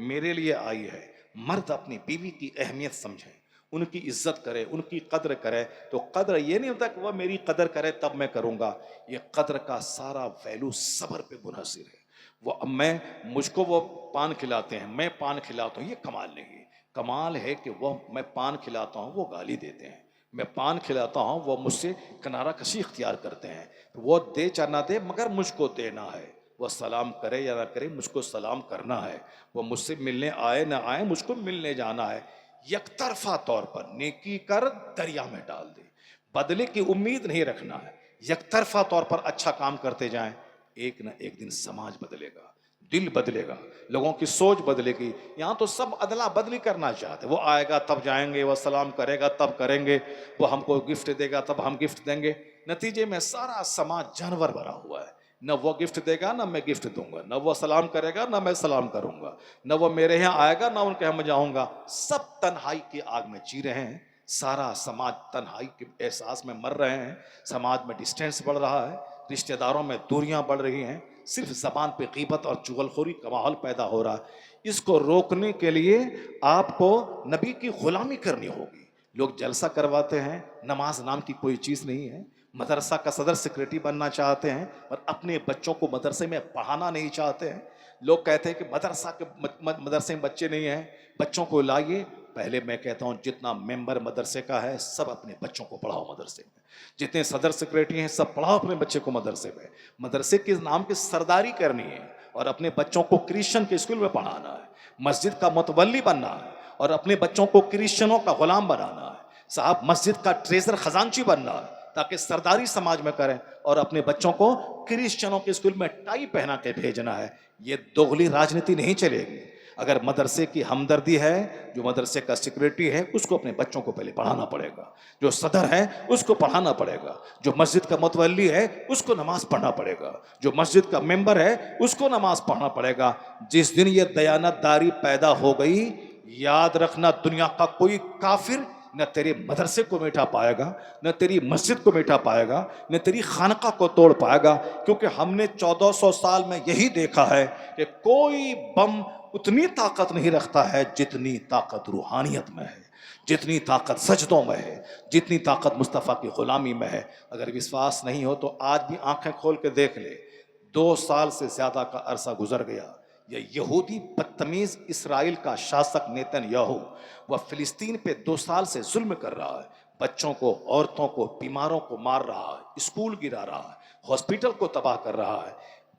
میرے لیے آئی ہے. مرد اپنی بیوی کی اہمیت سمجھیں, ان کی عزت کرے, ان کی قدر کرے. تو قدر یہ نہیں ہوتا کہ وہ میری قدر کرے تب میں کروں گا. یہ قدر کا سارا ویلو صبر پہ منحصر ہے. وہ مجھ کو وہ پان کھلاتے ہیں, میں پان کھلاتا ہوں, یہ کمال نہیں ہے. کمال ہے کہ وہ میں پان کھلاتا ہوں وہ گالی دیتے ہیں, میں پان کھلاتا ہوں وہ مجھ سے کنارہ کشی اختیار کرتے ہیں. وہ دے چاہے نہ دے مگر مجھ کو دینا ہے. وہ سلام کرے یا نہ کرے مجھ کو سلام کرنا ہے. وہ مجھ سے ملنے آئے نہ آئے مجھ کو ملنے جانا ہے. یک طرفہ طور پر نیکی کر دریا میں ڈال دے, بدلے کی امید نہیں رکھنا ہے. یک طرفہ طور پر اچھا کام کرتے جائیں, ایک نہ ایک دن سماج بدلے گا, دل بدلے گا, لوگوں کی سوچ بدلے گی. یہاں تو سب ادلا بدلی کرنا چاہتے, وہ آئے گا تب جائیں گے, وہ سلام کرے گا تب کریں گے, وہ ہم کو گفٹ دے گا تب ہم گفٹ دیں گے. نتیجے میں سارا سماج جانور بھرا ہوا ہے. نہ وہ گفٹ دے گا نہ میں گفٹ دوں گا, نہ وہ سلام کرے گا نہ میں سلام کروں گا, نہ وہ میرے یہاں آئے گا نہ ان کے یہاں میں جاؤں گا. سب تنہائی کی آگ میں جی رہے ہیں. سارا سماج تنہائی کے احساس میں مر رہے ہیں. سماج میں ڈسٹینس بڑھ رہا ہے, رشتہ داروں میں دوریاں بڑھ رہی ہیں. صرف زبان پہ غیبت اور چغلخوری کا ماحول پیدا ہو رہا ہے. اس کو روکنے کے لیے آپ کو نبی کی غلامی کرنی ہوگی. لوگ جلسہ کرواتے ہیں, نماز نام کی کوئی چیز نہیں ہے. مدرسہ کا صدر سیکریٹری بننا چاہتے ہیں اور اپنے بچوں کو مدرسے میں پڑھانا نہیں چاہتے ہیں. لوگ کہتے ہیں کہ مدرسے میں بچے نہیں ہیں, بچوں کو لائیے. پہلے میں کہتا ہوں جتنا ممبر مدرسے کا ہے سب اپنے بچوں کو پڑھاؤ مدرسے میں. جتنے صدر سیکریٹری ہیں سب پڑھاؤ اپنے بچے کو مدرسے میں. مدرسے کے نام کی سرداری کرنی ہے اور اپنے بچوں کو کرسچن کے اسکول میں پڑھانا ہے. مسجد کا متولی بننا ہے اور اپنے بچوں کو کرسچنوں کا غلام بنانا ہے. صاحب مسجد کا ٹریزر خزانچی بننا ہے تاکہ سرداری سماج میں کریں, اور اپنے بچوں کو کرسچنوں کے اسکول میں ٹائی پہنا کے بھیجنا ہے. یہ دوغلی راجنیتی نہیں چلے گی. اگر مدرسے کی ہمدردی ہے, جو مدرسے کا سیکریٹری ہے اس کو اپنے بچوں کو پہلے پڑھانا پڑے گا, جو صدر ہے اس کو پڑھانا پڑے گا, جو مسجد کا متولی ہے اس کو نماز پڑھنا پڑے گا, جو مسجد کا ممبر ہے اس کو نماز پڑھنا پڑے گا. جس دن یہ دیانت داری پیدا ہو گئی, یاد رکھنا دنیا کا کوئی کافر نہ تیرے مدرسے کو میٹھا پائے گا, نہ تیری مسجد کو میٹھا پائے گا, نہ تیری خانقاہ کو توڑ پائے گا. کیونکہ ہم نے 1400 سال میں یہی دیکھا ہے کہ کوئی بم اتنی طاقت نہیں رکھتا ہے جتنی طاقت روحانیت میں ہے, جتنی طاقت سجدوں میں ہے, جتنی طاقت مصطفیٰ کی غلامی میں ہے. اگر وشواس نہیں ہو تو آج بھی آنکھیں کھول کے دیکھ لے. 2 سال سے زیادہ کا عرصہ گزر گیا, یہ یہودی بدتمیز اسرائیل کا شاسک نیتن یاہو وہ فلسطین پہ 2 سال سے ظلم کر رہا ہے. بچوں کو, عورتوں کو, بیماروں کو مار رہا ہے, اسکول گرا رہا ہے, ہاسپٹل کو تباہ کر رہا ہے.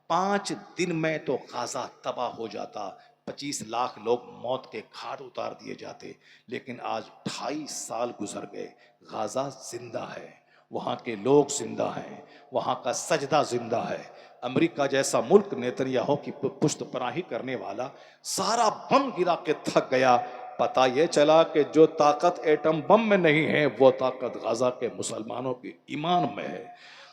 5 دن میں تو غزہ تباہ ہو جاتا, 25 لاکھ لوگ موت کے گھاٹ اتار دیے جاتے. لیکن آج 2.5 سال گزر گئے, غزہ زندہ ہے, وہاں کے لوگ زندہ ہیں, وہاں کا سجدہ زندہ ہے. امریکہ جیسا ملک نیتن یاہو کی پشت پناہی کرنے والا سارا بم گرا کے تھک گیا. پتہ یہ چلا کہ جو طاقت ایٹم بم میں نہیں ہے وہ طاقت غزہ کے مسلمانوں کے ایمان میں ہے.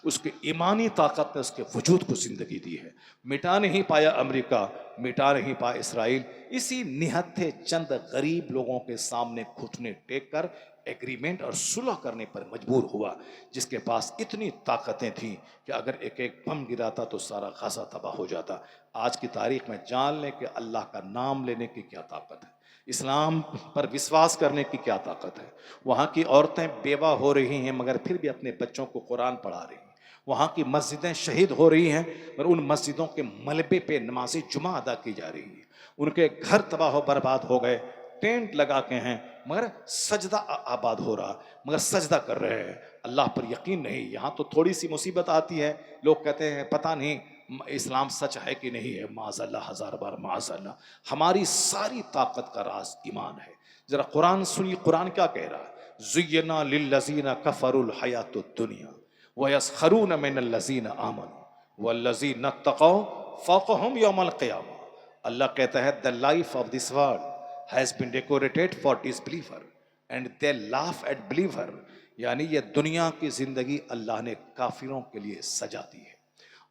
اس کی ایمانی طاقت نے اس کے وجود کو زندگی دی ہے. مٹا نہیں پایا امریکہ, مٹا نہیں پایا اسرائیل. اسی نہتھے چند غریب لوگوں کے سامنے گھٹنے ٹیک کر ایگریمنٹ اور صلح کرنے پر مجبور ہوا, جس کے پاس اتنی طاقتیں تھیں کہ اگر ایک ایک بم گراتا تو سارا غزہ تباہ ہو جاتا. آج کی تاریخ میں جان لیں کہ اللہ کا نام لینے کی کیا طاقت ہے, اسلام پر وشواس کرنے کی کیا طاقت ہے. وہاں کی عورتیں بیوہ ہو رہی ہیں مگر پھر بھی اپنے بچوں کو قرآن پڑھا رہی ہیں. وہاں کی مسجدیں شہید ہو رہی ہیں اور ان مسجدوں کے ملبے پہ نماز جمعہ ادا کی جا رہی ہے. ان کے گھر تباہ و برباد ہو گئے, ٹینٹ لگا کے ہیں مگر سجدہ آباد ہو رہا, مگر سجدہ کر رہے ہیں, اللہ پر یقین نہیں. یہاں تو تھوڑی سی مصیبت آتی ہے, لوگ کہتے ہیں پتہ نہیں اسلام سچ ہے کہ نہیں ہے. معاذ اللہ, 1000 بار معاذ اللہ. ہماری ساری طاقت کا راز ایمان ہے. ذرا قرآن سنیے, قرآن کیا کہہ رہا ہے. زینا للذین کفروا الحیات الدنیا وَيَسْخَرُونَ مِنَ الَّذِينَ آمَنُوا وَالَّذِينَ اتَّقَوْا فَوْقَهُمْ يَوْمَ الْقِيَامَةِ. اللہ کہتا ہے the life of this world has been decorated for disbeliever and they laugh at believer. یعنی یہ دنیا کی زندگی اللہ نے کافروں کے لیے سجا دی ہے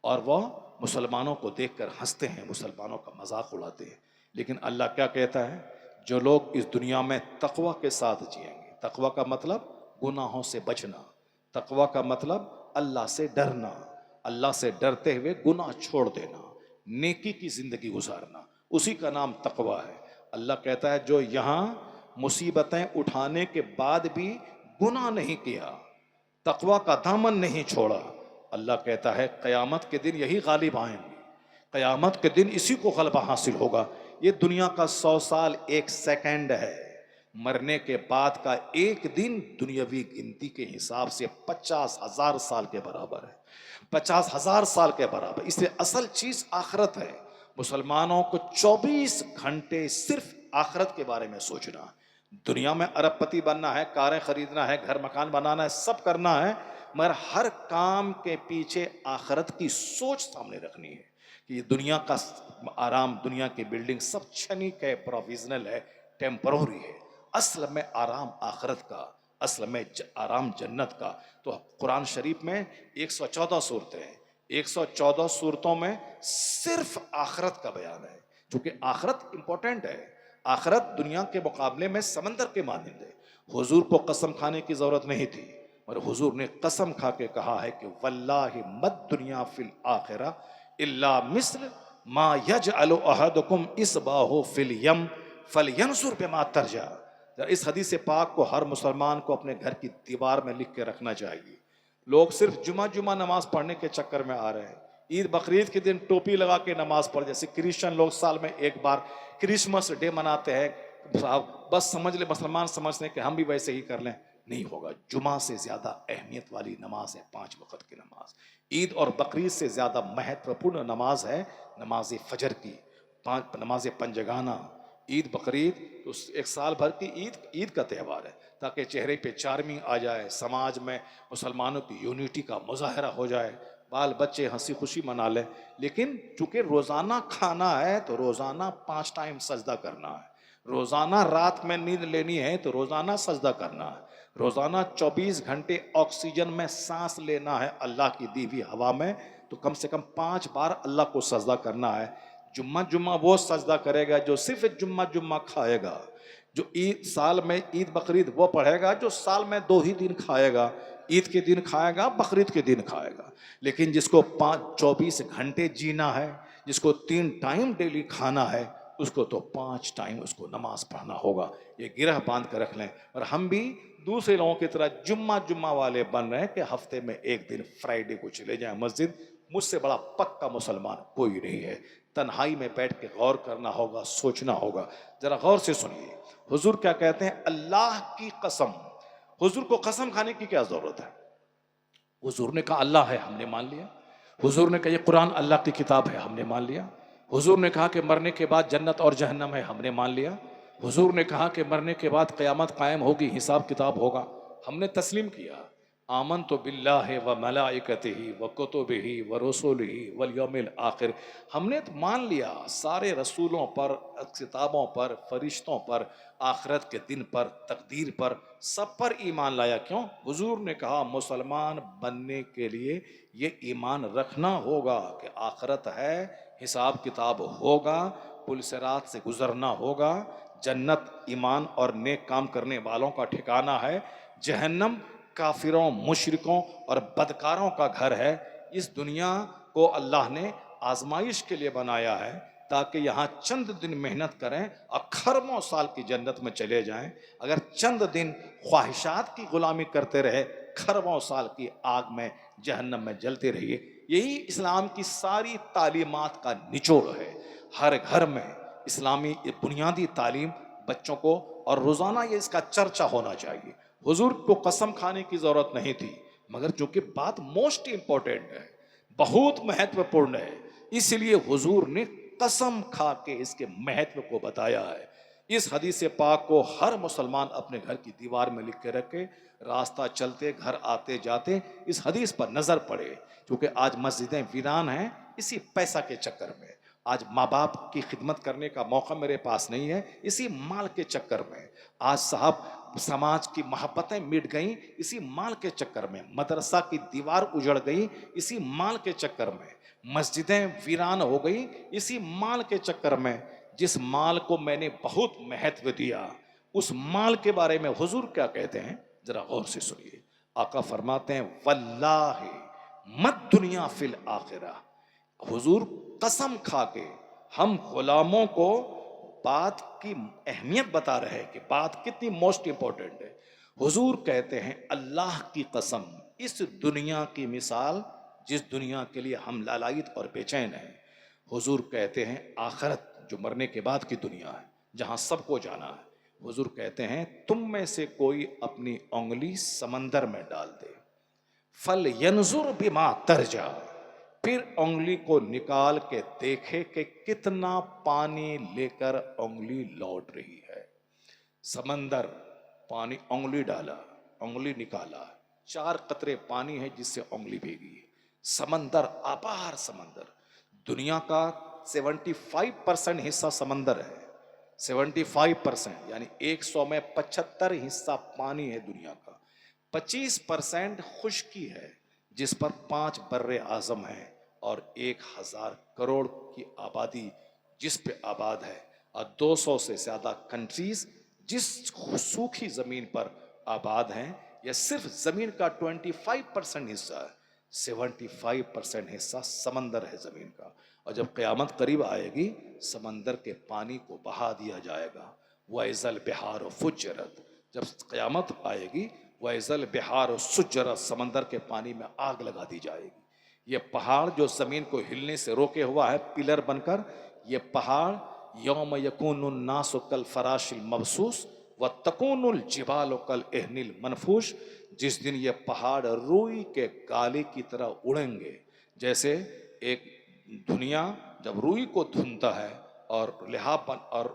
اور وہ مسلمانوں کو دیکھ کر ہنستے ہیں, مسلمانوں کا مذاق اڑاتے ہیں. لیکن اللہ کیا کہتا ہے, جو لوگ اس دنیا میں تقوی کے ساتھ جئیں گے. تقوی کا مطلب گناہوں سے بچنا, تقوی کا مطلب اللہ سے ڈرنا, اللہ سے ڈرتے ہوئے گناہ چھوڑ دینا, نیکی کی زندگی گزارنا، اسی کا نام تقوی ہے۔ اللہ کہتا ہے جو یہاں مصیبتیں اٹھانے کے بعد بھی گناہ نہیں کیا، تقوی کا دامن نہیں چھوڑا، اللہ کہتا ہے قیامت کے دن یہی غالب آئیں گے، قیامت کے دن اسی کو غلبہ حاصل ہوگا۔ یہ دنیا کا 100 سال 1 سیکنڈ ہے، مرنے کے بعد کا ایک دن دنیاوی گنتی کے حساب سے 50,000 سال کے برابر ہے، 50,000 سال کے برابر۔ اس لیے اصل چیز آخرت ہے۔ مسلمانوں کو 24 گھنٹے صرف آخرت کے بارے میں سوچنا ہے۔ دنیا میں ارب پتی بننا ہے، کاریں خریدنا ہے، گھر مکان بنانا ہے، سب کرنا ہے، مگر ہر کام کے پیچھے آخرت کی سوچ سامنے رکھنی ہے کہ یہ دنیا کا آرام، دنیا کی بلڈنگ سب چھنک ہے، پروویزنل ہے، ٹیمپروری ہے۔ اصل میں آرام آخرت کا، اصل میں آرام جنت کا۔ تو قرآن شریف میں 114 صورتیں ہیں، 114 صورتوں میں صرف آخرت کا بیان ہے، چونکہ آخرت امپورٹنٹ ہے۔ آخرت دنیا کے مقابلے میں سمندر کے مانند ہے۔ حضور کو قسم کھانے کی ضرورت نہیں تھی، اور حضور نے قسم کھا کے کہا ہے کہ واللہ مد دنیا فی الآخرہ الا مثل ما یجعل احدکم اصبعہ فی الیم فلینظر بما ترجع۔ اس حدیث پاک کو ہر مسلمان کو اپنے گھر کی دیوار میں لکھ کے رکھنا چاہیے۔ لوگ صرف جمعہ نماز پڑھنے کے چکر میں آ رہے ہیں، عید بقرعید کے دن ٹوپی لگا کے نماز پڑھ، جیسے کرسچن لوگ سال میں ایک بار کرسمس ڈے مناتے ہیں، بس سمجھ لیں مسلمان سمجھتے ہیں کہ ہم بھی ویسے ہی کر لیں۔ نہیں ہوگا۔ جمعہ سے زیادہ اہمیت والی نماز ہے 5 وقت کی نماز۔ عید اور بقرعید سے زیادہ مہتوپورن نماز ہے نماز فجر کی، نماز پنجگانہ۔ عید بقرعید تو ایک سال بھر کی عید کا تہوار ہے، تاکہ چہرے پہ چارمی آ جائے، سماج میں مسلمانوں کی یونٹی کا مظاہرہ ہو جائے، بال بچے ہنسی خوشی منا لیں۔ لیکن چونکہ روزانہ کھانا ہے تو روزانہ 5 ٹائم سجدہ کرنا ہے، روزانہ رات میں نیند لینی ہے تو روزانہ سجدہ کرنا ہے، روزانہ 24 گھنٹے آکسیجن میں سانس لینا ہے اللہ کی دی ہوئی ہوا میں، تو کم سے کم 5 بار اللہ کو سجدہ کرنا ہے۔ جمعہ وہ سجدہ کرے گا جو صرف جمعہ کھائے گا، جو عید سال میں عید بقرعید وہ پڑھے گا جو سال میں 2 ہی دن کھائے گا، عید کے دن کھائے گا، بقرعید کے دن کھائے گا۔ لیکن جس کو 24 گھنٹے جینا ہے، جس کو 3 ٹائم ڈیلی کھانا ہے، اس کو تو 5 ٹائم اس کو نماز پڑھنا ہوگا۔ یہ گرہ باندھ کر رکھ لیں۔ اور ہم بھی دوسرے لوگوں کی طرح جمعہ والے بن رہے ہیں کہ ہفتے میں ایک دن فرائیڈے کو چلے جائیں مسجد۔ مجھ سے بڑا پکا مسلمان کوئی نہیں ہے۔ تنہائی میں بیٹھ کے غور کرنا ہوگا، سوچنا ہوگا۔ ذرا غور سے سنیے حضور کیا کہتے ہیں، اللہ کی قسم۔ حضور کو قسم کھانے کی کیا ضرورت ہے؟ حضور نے کہا اللہ ہے، ہم نے مان لیا۔ حضور نے کہا یہ قرآن اللہ کی کتاب ہے، ہم نے مان لیا۔ حضور نے کہا کہ مرنے کے بعد جنت اور جہنم ہے، ہم نے مان لیا۔ حضور نے کہا کہ مرنے کے بعد قیامت قائم ہوگی، حساب کتاب ہوگا، ہم نے تسلیم کیا۔ آمنت باللہ و ملائکتہ و کتبہ و رسلہ والیوم الآخر، ہم نے مان لیا سارے رسولوں پر، کتابوں پر، فرشتوں پر، آخرت کے دن پر، تقدیر پر، سب پر ایمان لایا۔ کیوں؟ حضور نے کہا مسلمان بننے کے لیے یہ ایمان رکھنا ہوگا کہ آخرت ہے، حساب کتاب ہوگا، پل صراط سے گزرنا ہوگا، جنت ایمان اور نیک کام کرنے والوں کا ٹھکانہ ہے، جہنم کافروں، مشرکوں اور بدکاروں کا گھر ہے۔ اس دنیا کو اللہ نے آزمائش کے لیے بنایا ہے تاکہ یہاں چند دن محنت کریں اور کھربوں سال کی جنت میں چلے جائیں۔ اگر چند دن خواہشات کی غلامی کرتے رہے، کھربوں سال کی آگ میں جہنم میں جلتے رہیے۔ یہی اسلام کی ساری تعلیمات کا نچوڑ ہے۔ ہر گھر میں اسلامی بنیادی تعلیم بچوں کو، اور روزانہ یہ اس کا چرچا ہونا چاہیے۔ حضور کو قسم کھانے کی ضرورت نہیں تھی، مگر چونکہ بات موسٹ امپورٹنٹ ہے، بہت مہتوپورن ہے، اس لیے حضور نے قسم کھا کے اس کے مہتو کو بتایا ہے۔ اس حدیث پاک کو ہر مسلمان اپنے گھر کی دیوار میں لکھ کے رکھے، راستہ چلتے، گھر آتے جاتے اس حدیث پر نظر پڑے۔ کیونکہ آج مسجدیں ویران ہیں اسی پیسہ کے چکر میں، آج ماں باپ کی خدمت کرنے کا موقع میرے پاس نہیں ہے اسی مال کے چکر میں، آج صاحب سماج کی محبتیں مٹ گئیں اسی مال کے چکر میں، مدرسہ کی دیوار اجڑ گئی اسی مال کے چکر میں، مسجدیں ویران ہو گئی اسی مال کے چکر میں۔ جس مال کو میں نے بہت مہتو دیا، اس مال کے بارے میں حضور کیا کہتے ہیں، ذرا غور سے سنیے۔ آقا فرماتے ہیں واللہ مد دنیا فی الآخرہ، حضور قسم کھا کے ہم غلاموں کو بات کی اہمیت بتا رہے ہیں کہ بات کتنی موسٹ امپورٹنٹ ہے. حضور کہتے ہیں اللہ کی قسم، اس دنیا کی مثال جس دنیا کے لیے ہم لالائت اور بے چین ہیں، حضور کہتے ہیں آخرت جو مرنے کے بعد کی دنیا ہے جہاں سب کو جانا ہے، حضور کہتے ہیں تم میں سے کوئی اپنی انگلی سمندر میں ڈال دے، فل ینظر بما ترجا، پھر انگلی کو نکال کے دیکھے کہ کتنا پانی لے کر انگلی لوٹ رہی ہے. سمندر، پانی، انگلی ڈالا، انگلی نکالا، 4 قطرے پانی ہے جس سے انگلی بھیگی ہے. سمندر، آپار سمندر، دنیا کا 75% حصہ سمندر ہے. 75% یعنی 100 میں 75 حصہ پانی ہے دنیا کا. 25% خشکی ہے جس پر 5 بر اعظم ہے اور 1000 کروڑ کی آبادی جس پہ آباد ہے، اور 200 سے زیادہ کنٹریز جس سوکھی زمین پر آباد ہیں. یہ صرف زمین کا 25% حصہ ہے، 75% حصہ سمندر ہے زمین کا. اور جب قیامت قریب آئے گی سمندر کے پانی کو بہا دیا جائے گا. وَإِذَا الْبِحَارُ فُجِّرَتْ، جب قیامت آئے گی وَإِذَا الْبِحَارُ سُجِّرَتْ، سمندر کے پانی میں آگ لگا دی جائے گی. یہ پہاڑ جو زمین کو ہلنے سے روکے ہوا ہے پلر بن کر، یہ پہاڑ یوم یکون الناس کالفراش المبثوث وتکون الجبال کالعہن المنفوش، جس دن یہ پہاڑ روئی کے گالے کی طرح اڑیں گے. جیسے ایک دنیا جب روئی کو دھنتا ہے اور لحاف اور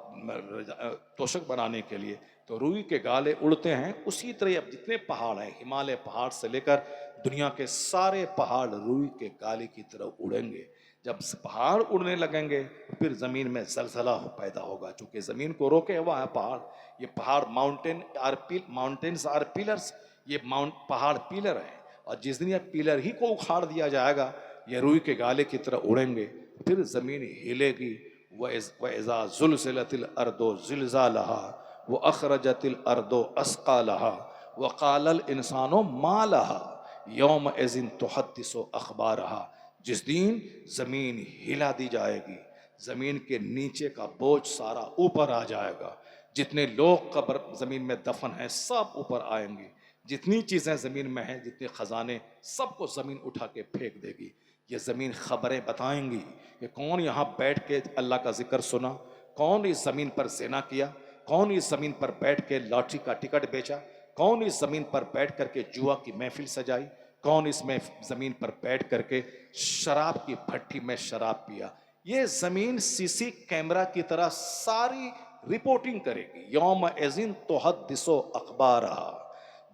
توشک بنانے کے لیے تو روئی کے گالے اڑتے ہیں، اسی طرح اب جتنے پہاڑ ہیں ہمالیہ پہاڑ سے لے کر دنیا کے سارے پہاڑ روئی کے گالے کی طرح اڑیں گے. جب پہاڑ اڑنے لگیں گے پھر زمین میں زلزلہ پیدا ہوگا، چونکہ زمین کو روکے ہوا ہے پہاڑ. یہ پہاڑ ماؤنٹینز آر پیلرز، یہ پہاڑ پیلر ہیں، اور جس دن یہ پیلر ہی کو اکھاڑ دیا جائے گا یہ روئی کے گالے کی طرح اڑیں گے، پھر زمین ہلے گی. وَإِذَا زُلْزِلَتِ الْأَرْضُ زِلْزَالَهَا وَأَخْرَجَتِ الْأَرْضُ أَثْقَالَهَا وَقَالَ الْإِنسَانُ مَا لَهَا يَوْمَئِذٍ تُحَدِّثُ أَخْبَارَهَا، جس دن زمین ہلا دی جائے گی، زمین کے نیچے کا بوجھ سارا اوپر آ جائے گا، جتنے لوگ قبر زمین میں دفن ہیں سب اوپر آئیں گے، جتنی چیزیں زمین میں ہیں جتنے خزانے سب کو زمین اٹھا کے پھینک دے گی. یہ زمین خبریں بتائیں گی کہ کون یہاں بیٹھ کے اللہ کا ذکر سنا، کون اس زمین پر زنا کیا، کون اس زمین پر بیٹھ کے لاٹری کا ٹکٹ بیچا، کون اس زمین پر بیٹھ کر کے جوا کی محفل سجائی، کون اس میں زمین پر بیٹھ کر کے شراب کی بھٹی میں شراب پیا. یہ زمین سی سی کیمرہ کی طرح ساری رپورٹنگ کرے گی. یوم اذن تحدث اخبارہا،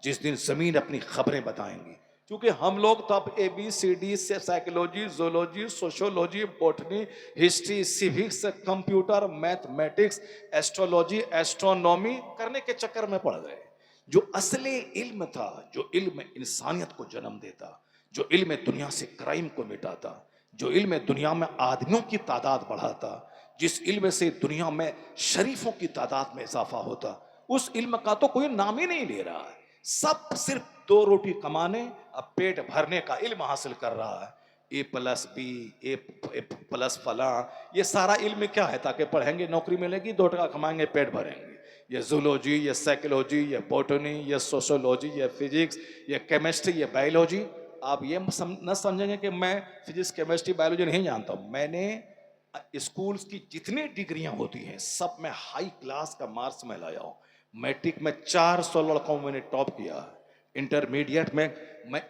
جس دن زمین اپنی خبریں بتائیں گی. کیونکہ ہم لوگ تو اب اے بی سی ڈی سے psychology, zoology, sociology, botany, history, civics, computer, mathematics, astrology, astronomy کرنے کے چکر میں پڑ گئے. جو اصل علم تھا، جو علم انسانیت کو جنم دیتا، جو علم دنیا سے کرائم کو مٹاتا، جو علم دنیا میں آدمیوں کی تعداد بڑھاتا، جس علم سے دنیا میں شریفوں کی تعداد میں اضافہ ہوتا، اس علم کا تو کوئی نام ہی نہیں لے رہا ہے. سب صرف 2 روٹی کمانے اب پیٹ بھرنے کا علم حاصل کر رہا ہے. A+B، A+ فلاں، یہ سارا علم کیا ہے؟ تاکہ پڑھیں گے نوکری ملے گی، 2 ٹکا کمائیں گے پیٹ بھریں گے. یہ زولوجی، یہ سائیکولوجی، یہ بوٹنی، یہ سوشولوجی، یہ فزکس، یہ کیمسٹری، یہ بایولوجی. آپ یہ نہ سمجھیں گے کہ میں فزکس، کیمسٹری، بایولوجی نہیں جانتا ہوں. میں نے اسکولز کی جتنی ڈگریاں ہوتی ہیں سب میں ہائی کلاس کا مارکس میں لایا ہوں. میٹرک میں 400 لڑکوں میں نے ٹاپ کیا ہے. انٹرمیڈیٹ میں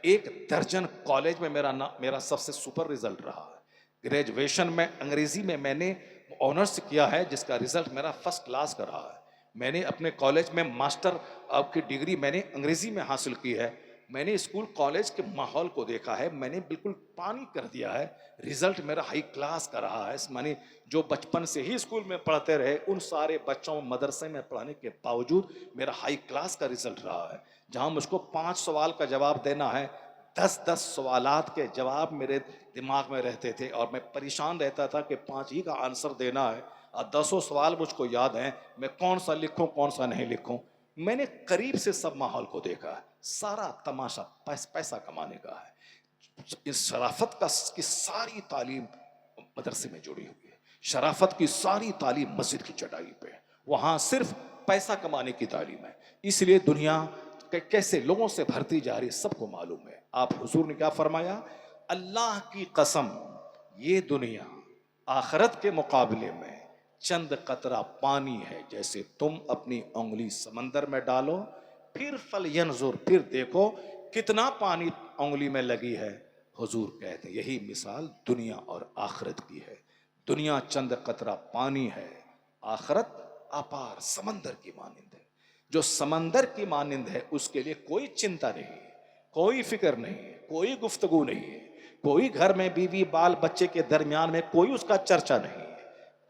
1 درجن کالج میں میرا سب سے سپر رزلٹ رہا ہے. گریجویشن میں انگریزی میں نے آنرس کیا ہے جس کا رزلٹ میرا فرسٹ کلاس کا رہا ہے. میں نے اپنے کالج میں ماسٹر کی ڈگری میں نے انگریزی میں حاصل کی ہے. میں نے اسکول کالج کے ماحول کو دیکھا ہے، میں نے بالکل پانی کر دیا ہے. رزلٹ میرا ہائی کلاس کا رہا ہے. میں جو بچپن سے ہی اسکول میں پڑھتے رہے ان سارے بچوں مدرسے میں پڑھنے کے باوجود میرا ہائی کلاس کا رزلٹ رہا ہے. جہاں مجھ کو 5 سوال کا جواب دینا ہے، 10 سوالات کے جواب میرے دماغ میں رہتے تھے اور میں پریشان رہتا تھا کہ 5 ہی کا آنسر دینا ہے اور 10 سوال مجھ کو یاد ہیں، میں کون سا لکھوں کون سا نہیں لکھوں. میں نے قریب سے سب ماحول کو دیکھا ہے. سارا تماشا پیسہ کمانے کا ہے. اس شرافت کی ساری تعلیم مدرسے میں جڑی ہوئی ہے، شرافت کی ساری تعلیم مسجد کی چٹائی پہ ہے، وہاں صرف پیسہ کمانے کی تعلیم ہے، اس لیے دنیا کیسے لوگوں سے بھرتی جا رہی سب کو معلوم ہے۔ آپ حضور نے کیا فرمایا؟ اللہ کی قسم یہ دنیا آخرت کے مقابلے میں چند قطرہ پانی ہے، جیسے تم اپنی انگلی سمندر میں ڈالو پھر فلینظر، پھر دیکھو کتنا پانی انگلی میں لگی ہے۔ حضور کہتے ہیں یہی مثال دنیا اور آخرت کی ہے، دنیا چند قطرہ پانی ہے، آخرت اپار سمندر کی مانند ہے۔ جو سمندر کی مانند ہے اس کے لیے کوئی چنتا نہیں، کوئی فکر نہیں، کوئی گفتگو نہیں ہے، کوئی گھر میں بیوی بال بچے کے درمیان میں کوئی اس کا چرچا نہیں ہے۔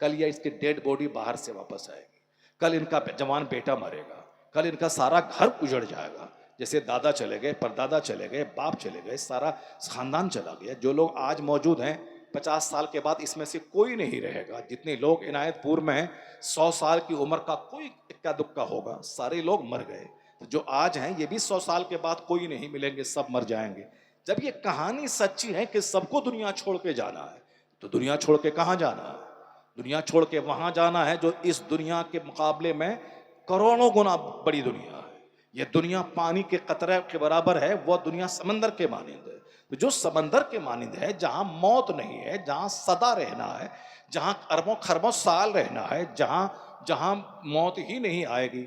کل یہ اس کی ڈیڈ باڈی باہر سے واپس آئے گی، کل ان کا جوان بیٹا مرے گا، کل ان کا سارا گھر اجڑ جائے گا، جیسے دادا چلے گئے، پردادا چلے گئے، باپ چلے گئے، سارا خاندان چلا گیا۔ جو لوگ آج موجود ہیں 50 سال کے بعد اس میں سے کوئی نہیں رہے گا۔ جتنے لوگ عنایت پور میں ہیں 100 سال کی عمر کا کوئی اکا دکا ہوگا، سارے لوگ مر گئے۔ جو آج ہیں یہ بھی 100 سال کے بعد کوئی نہیں ملیں گے، سب مر جائیں گے۔ جب یہ کہانی سچی ہے کہ سب کو دنیا چھوڑ کے جانا ہے تو دنیا چھوڑ کے کہاں جانا ہے؟ دنیا چھوڑ کے وہاں جانا ہے جو اس دنیا کے مقابلے میں کروڑوں گنا بڑی دنیا ہے۔ یہ دنیا پانی کے قطرے کے برابر ہے، وہ دنیا سمندر کے مانند ہے۔ تو جو سمندر کے مانند ہے، جہاں موت نہیں ہے، جہاں سدا رہنا ہے، جہاں اربوں خربوں سال رہنا ہے، جہاں موت ہی نہیں آئے گی،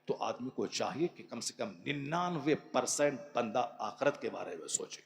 تو آدمی کو چاہیے کہ کم سے کم 99% بندہ آخرت کے بارے میں سوچے،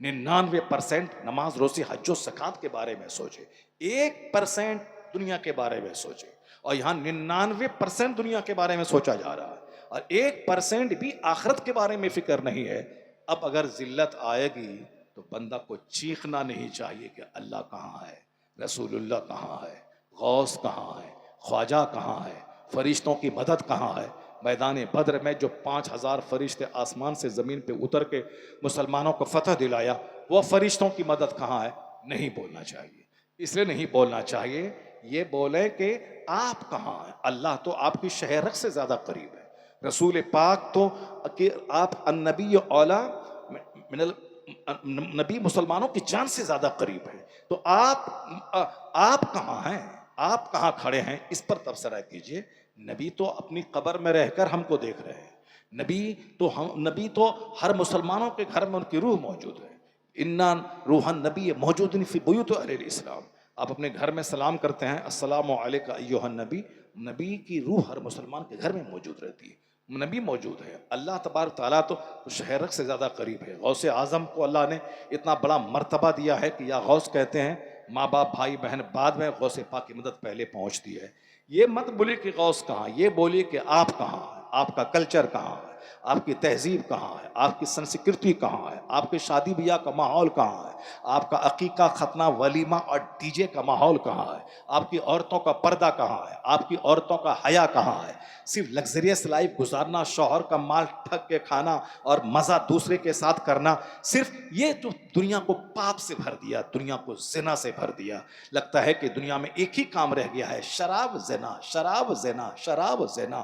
99% نماز روزی حج و زکات کے بارے میں سوچے، 1% دنیا کے بارے میں سوچے۔ اور یہاں 99% دنیا کے بارے میں سوچا جا رہا ہے اور 1% بھی آخرت کے بارے میں فکر نہیں ہے۔ اب اگر ذلت آئے گی تو بندہ کو چیخنا نہیں چاہیے کہ اللہ کہاں ہے، رسول اللہ کہاں ہے، غوث کہاں ہے، خواجہ کہاں ہے، فرشتوں کی مدد کہاں ہے۔ میدان بدر میں جو 5000 فرشتے آسمان سے زمین پہ اتر کے مسلمانوں کو فتح دلایا، وہ فرشتوں کی مدد کہاں ہے؟ نہیں بولنا چاہیے۔ اس لیے نہیں بولنا چاہیے، یہ بولیں کہ آپ کہاں ہیں۔ اللہ تو آپ کی شہرک سے زیادہ قریب ہے، رسول پاک تو کہ آپ النبی اولا من نبی مسلمانوں کی جان سے زیادہ قریب ہے، تو آپ کہاں ہیں، آپ کہاں کھڑے ہیں، اس پر تبصرہ کیجئے۔ نبی تو اپنی قبر میں رہ کر ہم کو دیکھ رہے ہیں، نبی تو ہر مسلمانوں کے گھر میں ان کی روح موجود ہے۔ اِنَّا روح النبی موجود فی بیوت اہل الاسلام۔ آپ اپنے گھر میں سلام کرتے ہیں، السلام علیکم ایھا النبی، نبی کی روح ہر مسلمان کے گھر میں موجود رہتی ہے، نبی موجود ہے۔ اللہ تبارک تعالیٰ تو شہرک سے زیادہ قریب ہے۔ غوث اعظم کو اللہ نے اتنا بڑا مرتبہ دیا ہے کہ یا غوث کہتے ہیں، ماں باپ بھائی بہن بعد میں، غوث پاک کی مدد پہلے پہنچتی ہے۔ یہ مت بولیے کہ غوث کہاں، یہ بولیے کہ آپ کہاں ہیں، آپ کا کلچر کہاں ہے، آپ کی تہذیب کہاں ہے، آپ کی سنسکرتی کہاں ہے، آپ کے شادی بیاہ کا ماحول کہاں ہے، آپ کا عقیقہ ختنہ ولیمہ اور ڈی جے کا ماحول کہاں ہے، آپ کی عورتوں کا پردہ کہاں ہے، آپ کی عورتوں کا حیا کہاں ہے۔ صرف لگزریس لائف گزارنا، شوہر کا مال ٹھگ کے کھانا اور مزہ دوسرے کے ساتھ کرنا، صرف یہ تو دنیا کو پاپ سے بھر دیا، دنیا کو زنا سے بھر دیا۔ لگتا ہے کہ دنیا میں ایک ہی کام رہ گیا ہے، شراب زنا، شراب زنا، شراب زنا،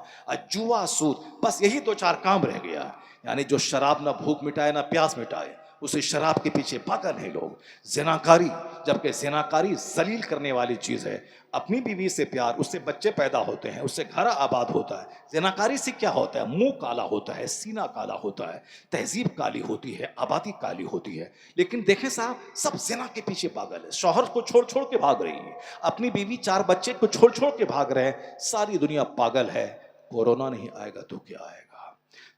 جوا سود، بس یہی 2-4 کام رہ گیا ہے۔ یعنی جو شراب نہ بھوک مٹائے نہ پیاس مٹائے، اسے شراب کے پیچھے پاگل ہیں لوگ۔ زناکاری، جبکہ زناکاری ذلیل کرنے والی چیز ہے۔ اپنی بیوی سے پیار، اس سے بچے پیدا ہوتے ہیں، اس سے گھر آباد ہوتا ہے۔ زناکاری سے کیا ہوتا ہے؟ منہ کالا ہوتا ہے، سینہ کالا ہوتا ہے، تہذیب کالی ہوتی ہے، آبادی کالی ہوتی ہے۔ لیکن دیکھیں صاحب، سب زنا کے پیچھے پاگل ہے، شوہر کو چھوڑ چھوڑ کے بھاگ رہی ہے، اپنی بیوی 4 بچے کو چھوڑ چھوڑ کے بھاگ رہے ہیں، ساری دنیا پاگل ہے۔ کورونا نہیں آئے گا تو کیا آئے گا؟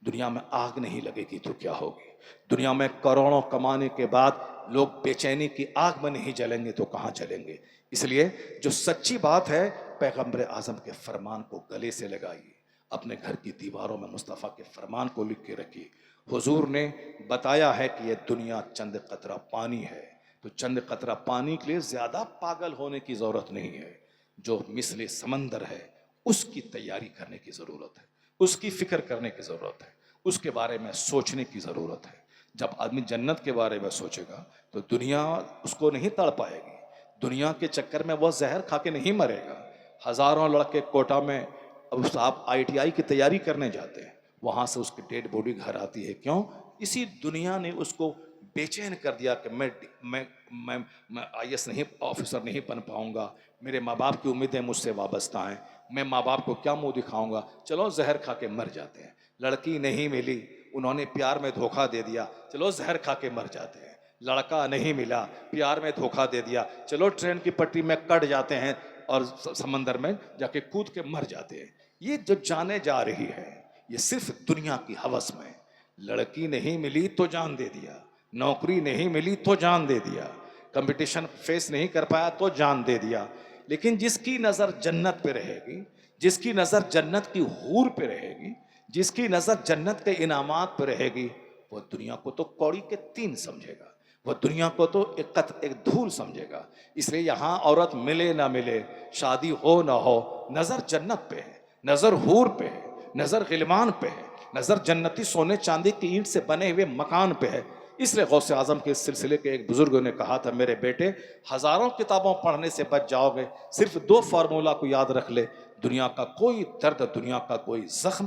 دنیا میں آگ نہیں لگے گی تو کیا ہوگی؟ دنیا میں کروڑوں کمانے کے بعد لوگ بے چینی کی آگ میں نہیں جلیں گے تو کہاں جلیں گے؟ اس لیے جو سچی بات ہے، پیغمبر اعظم کے فرمان کو گلے سے لگائیے، اپنے گھر کی دیواروں میں مصطفیٰ کے فرمان کو لکھ کے رکھیے۔ حضور نے بتایا ہے کہ یہ دنیا چند قطرہ پانی ہے، تو چند قطرہ پانی کے لیے زیادہ پاگل ہونے کی ضرورت نہیں ہے۔ جو مثل سمندر ہے اس کی تیاری کرنے کی ضرورت ہے، اس کی فکر کرنے کی ضرورت ہے، اس کے بارے میں سوچنے کی ضرورت ہے۔ جب آدمی جنت کے بارے میں سوچے گا تو دنیا اس کو نہیں تڑ پائے گی، دنیا کے چکر میں وہ زہر کھا کے نہیں مرے گا۔ ہزاروں لڑکے کوٹا میں اب صاحب ITI کی تیاری کرنے جاتے ہیں، وہاں سے اس کی ڈیڈ باڈی گھر آتی ہے، کیوں؟ اسی دنیا نے اس کو بے چین کر دیا کہ میں IAS نہیں آفیسر نہیں بن پاؤں گا، میرے ماں باپ کی امیدیں مجھ سے وابستہ ہیں، میں ماں باپ کو کیا منہ دکھاؤں گا، چلو زہر کھا کے مر جاتے ہیں۔ لڑکی نہیں ملی، انہوں نے پیار میں دھوکہ دے دیا، چلو زہر کھا کے مر جاتے ہیں۔ لڑکا نہیں ملا، پیار میں دھوکہ دے دیا، چلو ٹرین کی پٹری میں کٹ جاتے ہیں اور سمندر میں جا کے کود کے مر جاتے ہیں۔ یہ جو جانے جا رہی ہے یہ صرف دنیا کی ہوس میں۔ لڑکی نہیں ملی تو جان دے دیا، نوکری نہیں ملی تو جان دے دیا، کمپٹیشن فیس نہیں کر پایا تو جان دے دیا۔ لیکن جس کی نظر جنت پہ رہے گی، جس کی نظر جنت کی حور پہ رہے گی، جس کی نظر جنت کے انعامات پہ رہے گی، وہ دنیا کو تو کوڑی کے تین سمجھے گا، وہ دنیا کو تو ایک دھول سمجھے گا۔ اس لیے یہاں عورت ملے نہ ملے، شادی ہو نہ ہو، نظر جنت پہ ہے، نظر حور پہ ہے، نظر غلمان پہ ہے، نظر جنتی سونے چاندی کی اینٹ سے بنے ہوئے مکان پہ ہے۔ اس لیے غوث اعظم کے سلسلے کے ایک بزرگ نے کہا تھا، میرے بیٹے ہزاروں کتابوں پڑھنے سے بچ جاؤ گے، صرف 2 فارمولا کو یاد رکھ لے، دنیا کا کوئی درد، دنیا کا کوئی زخم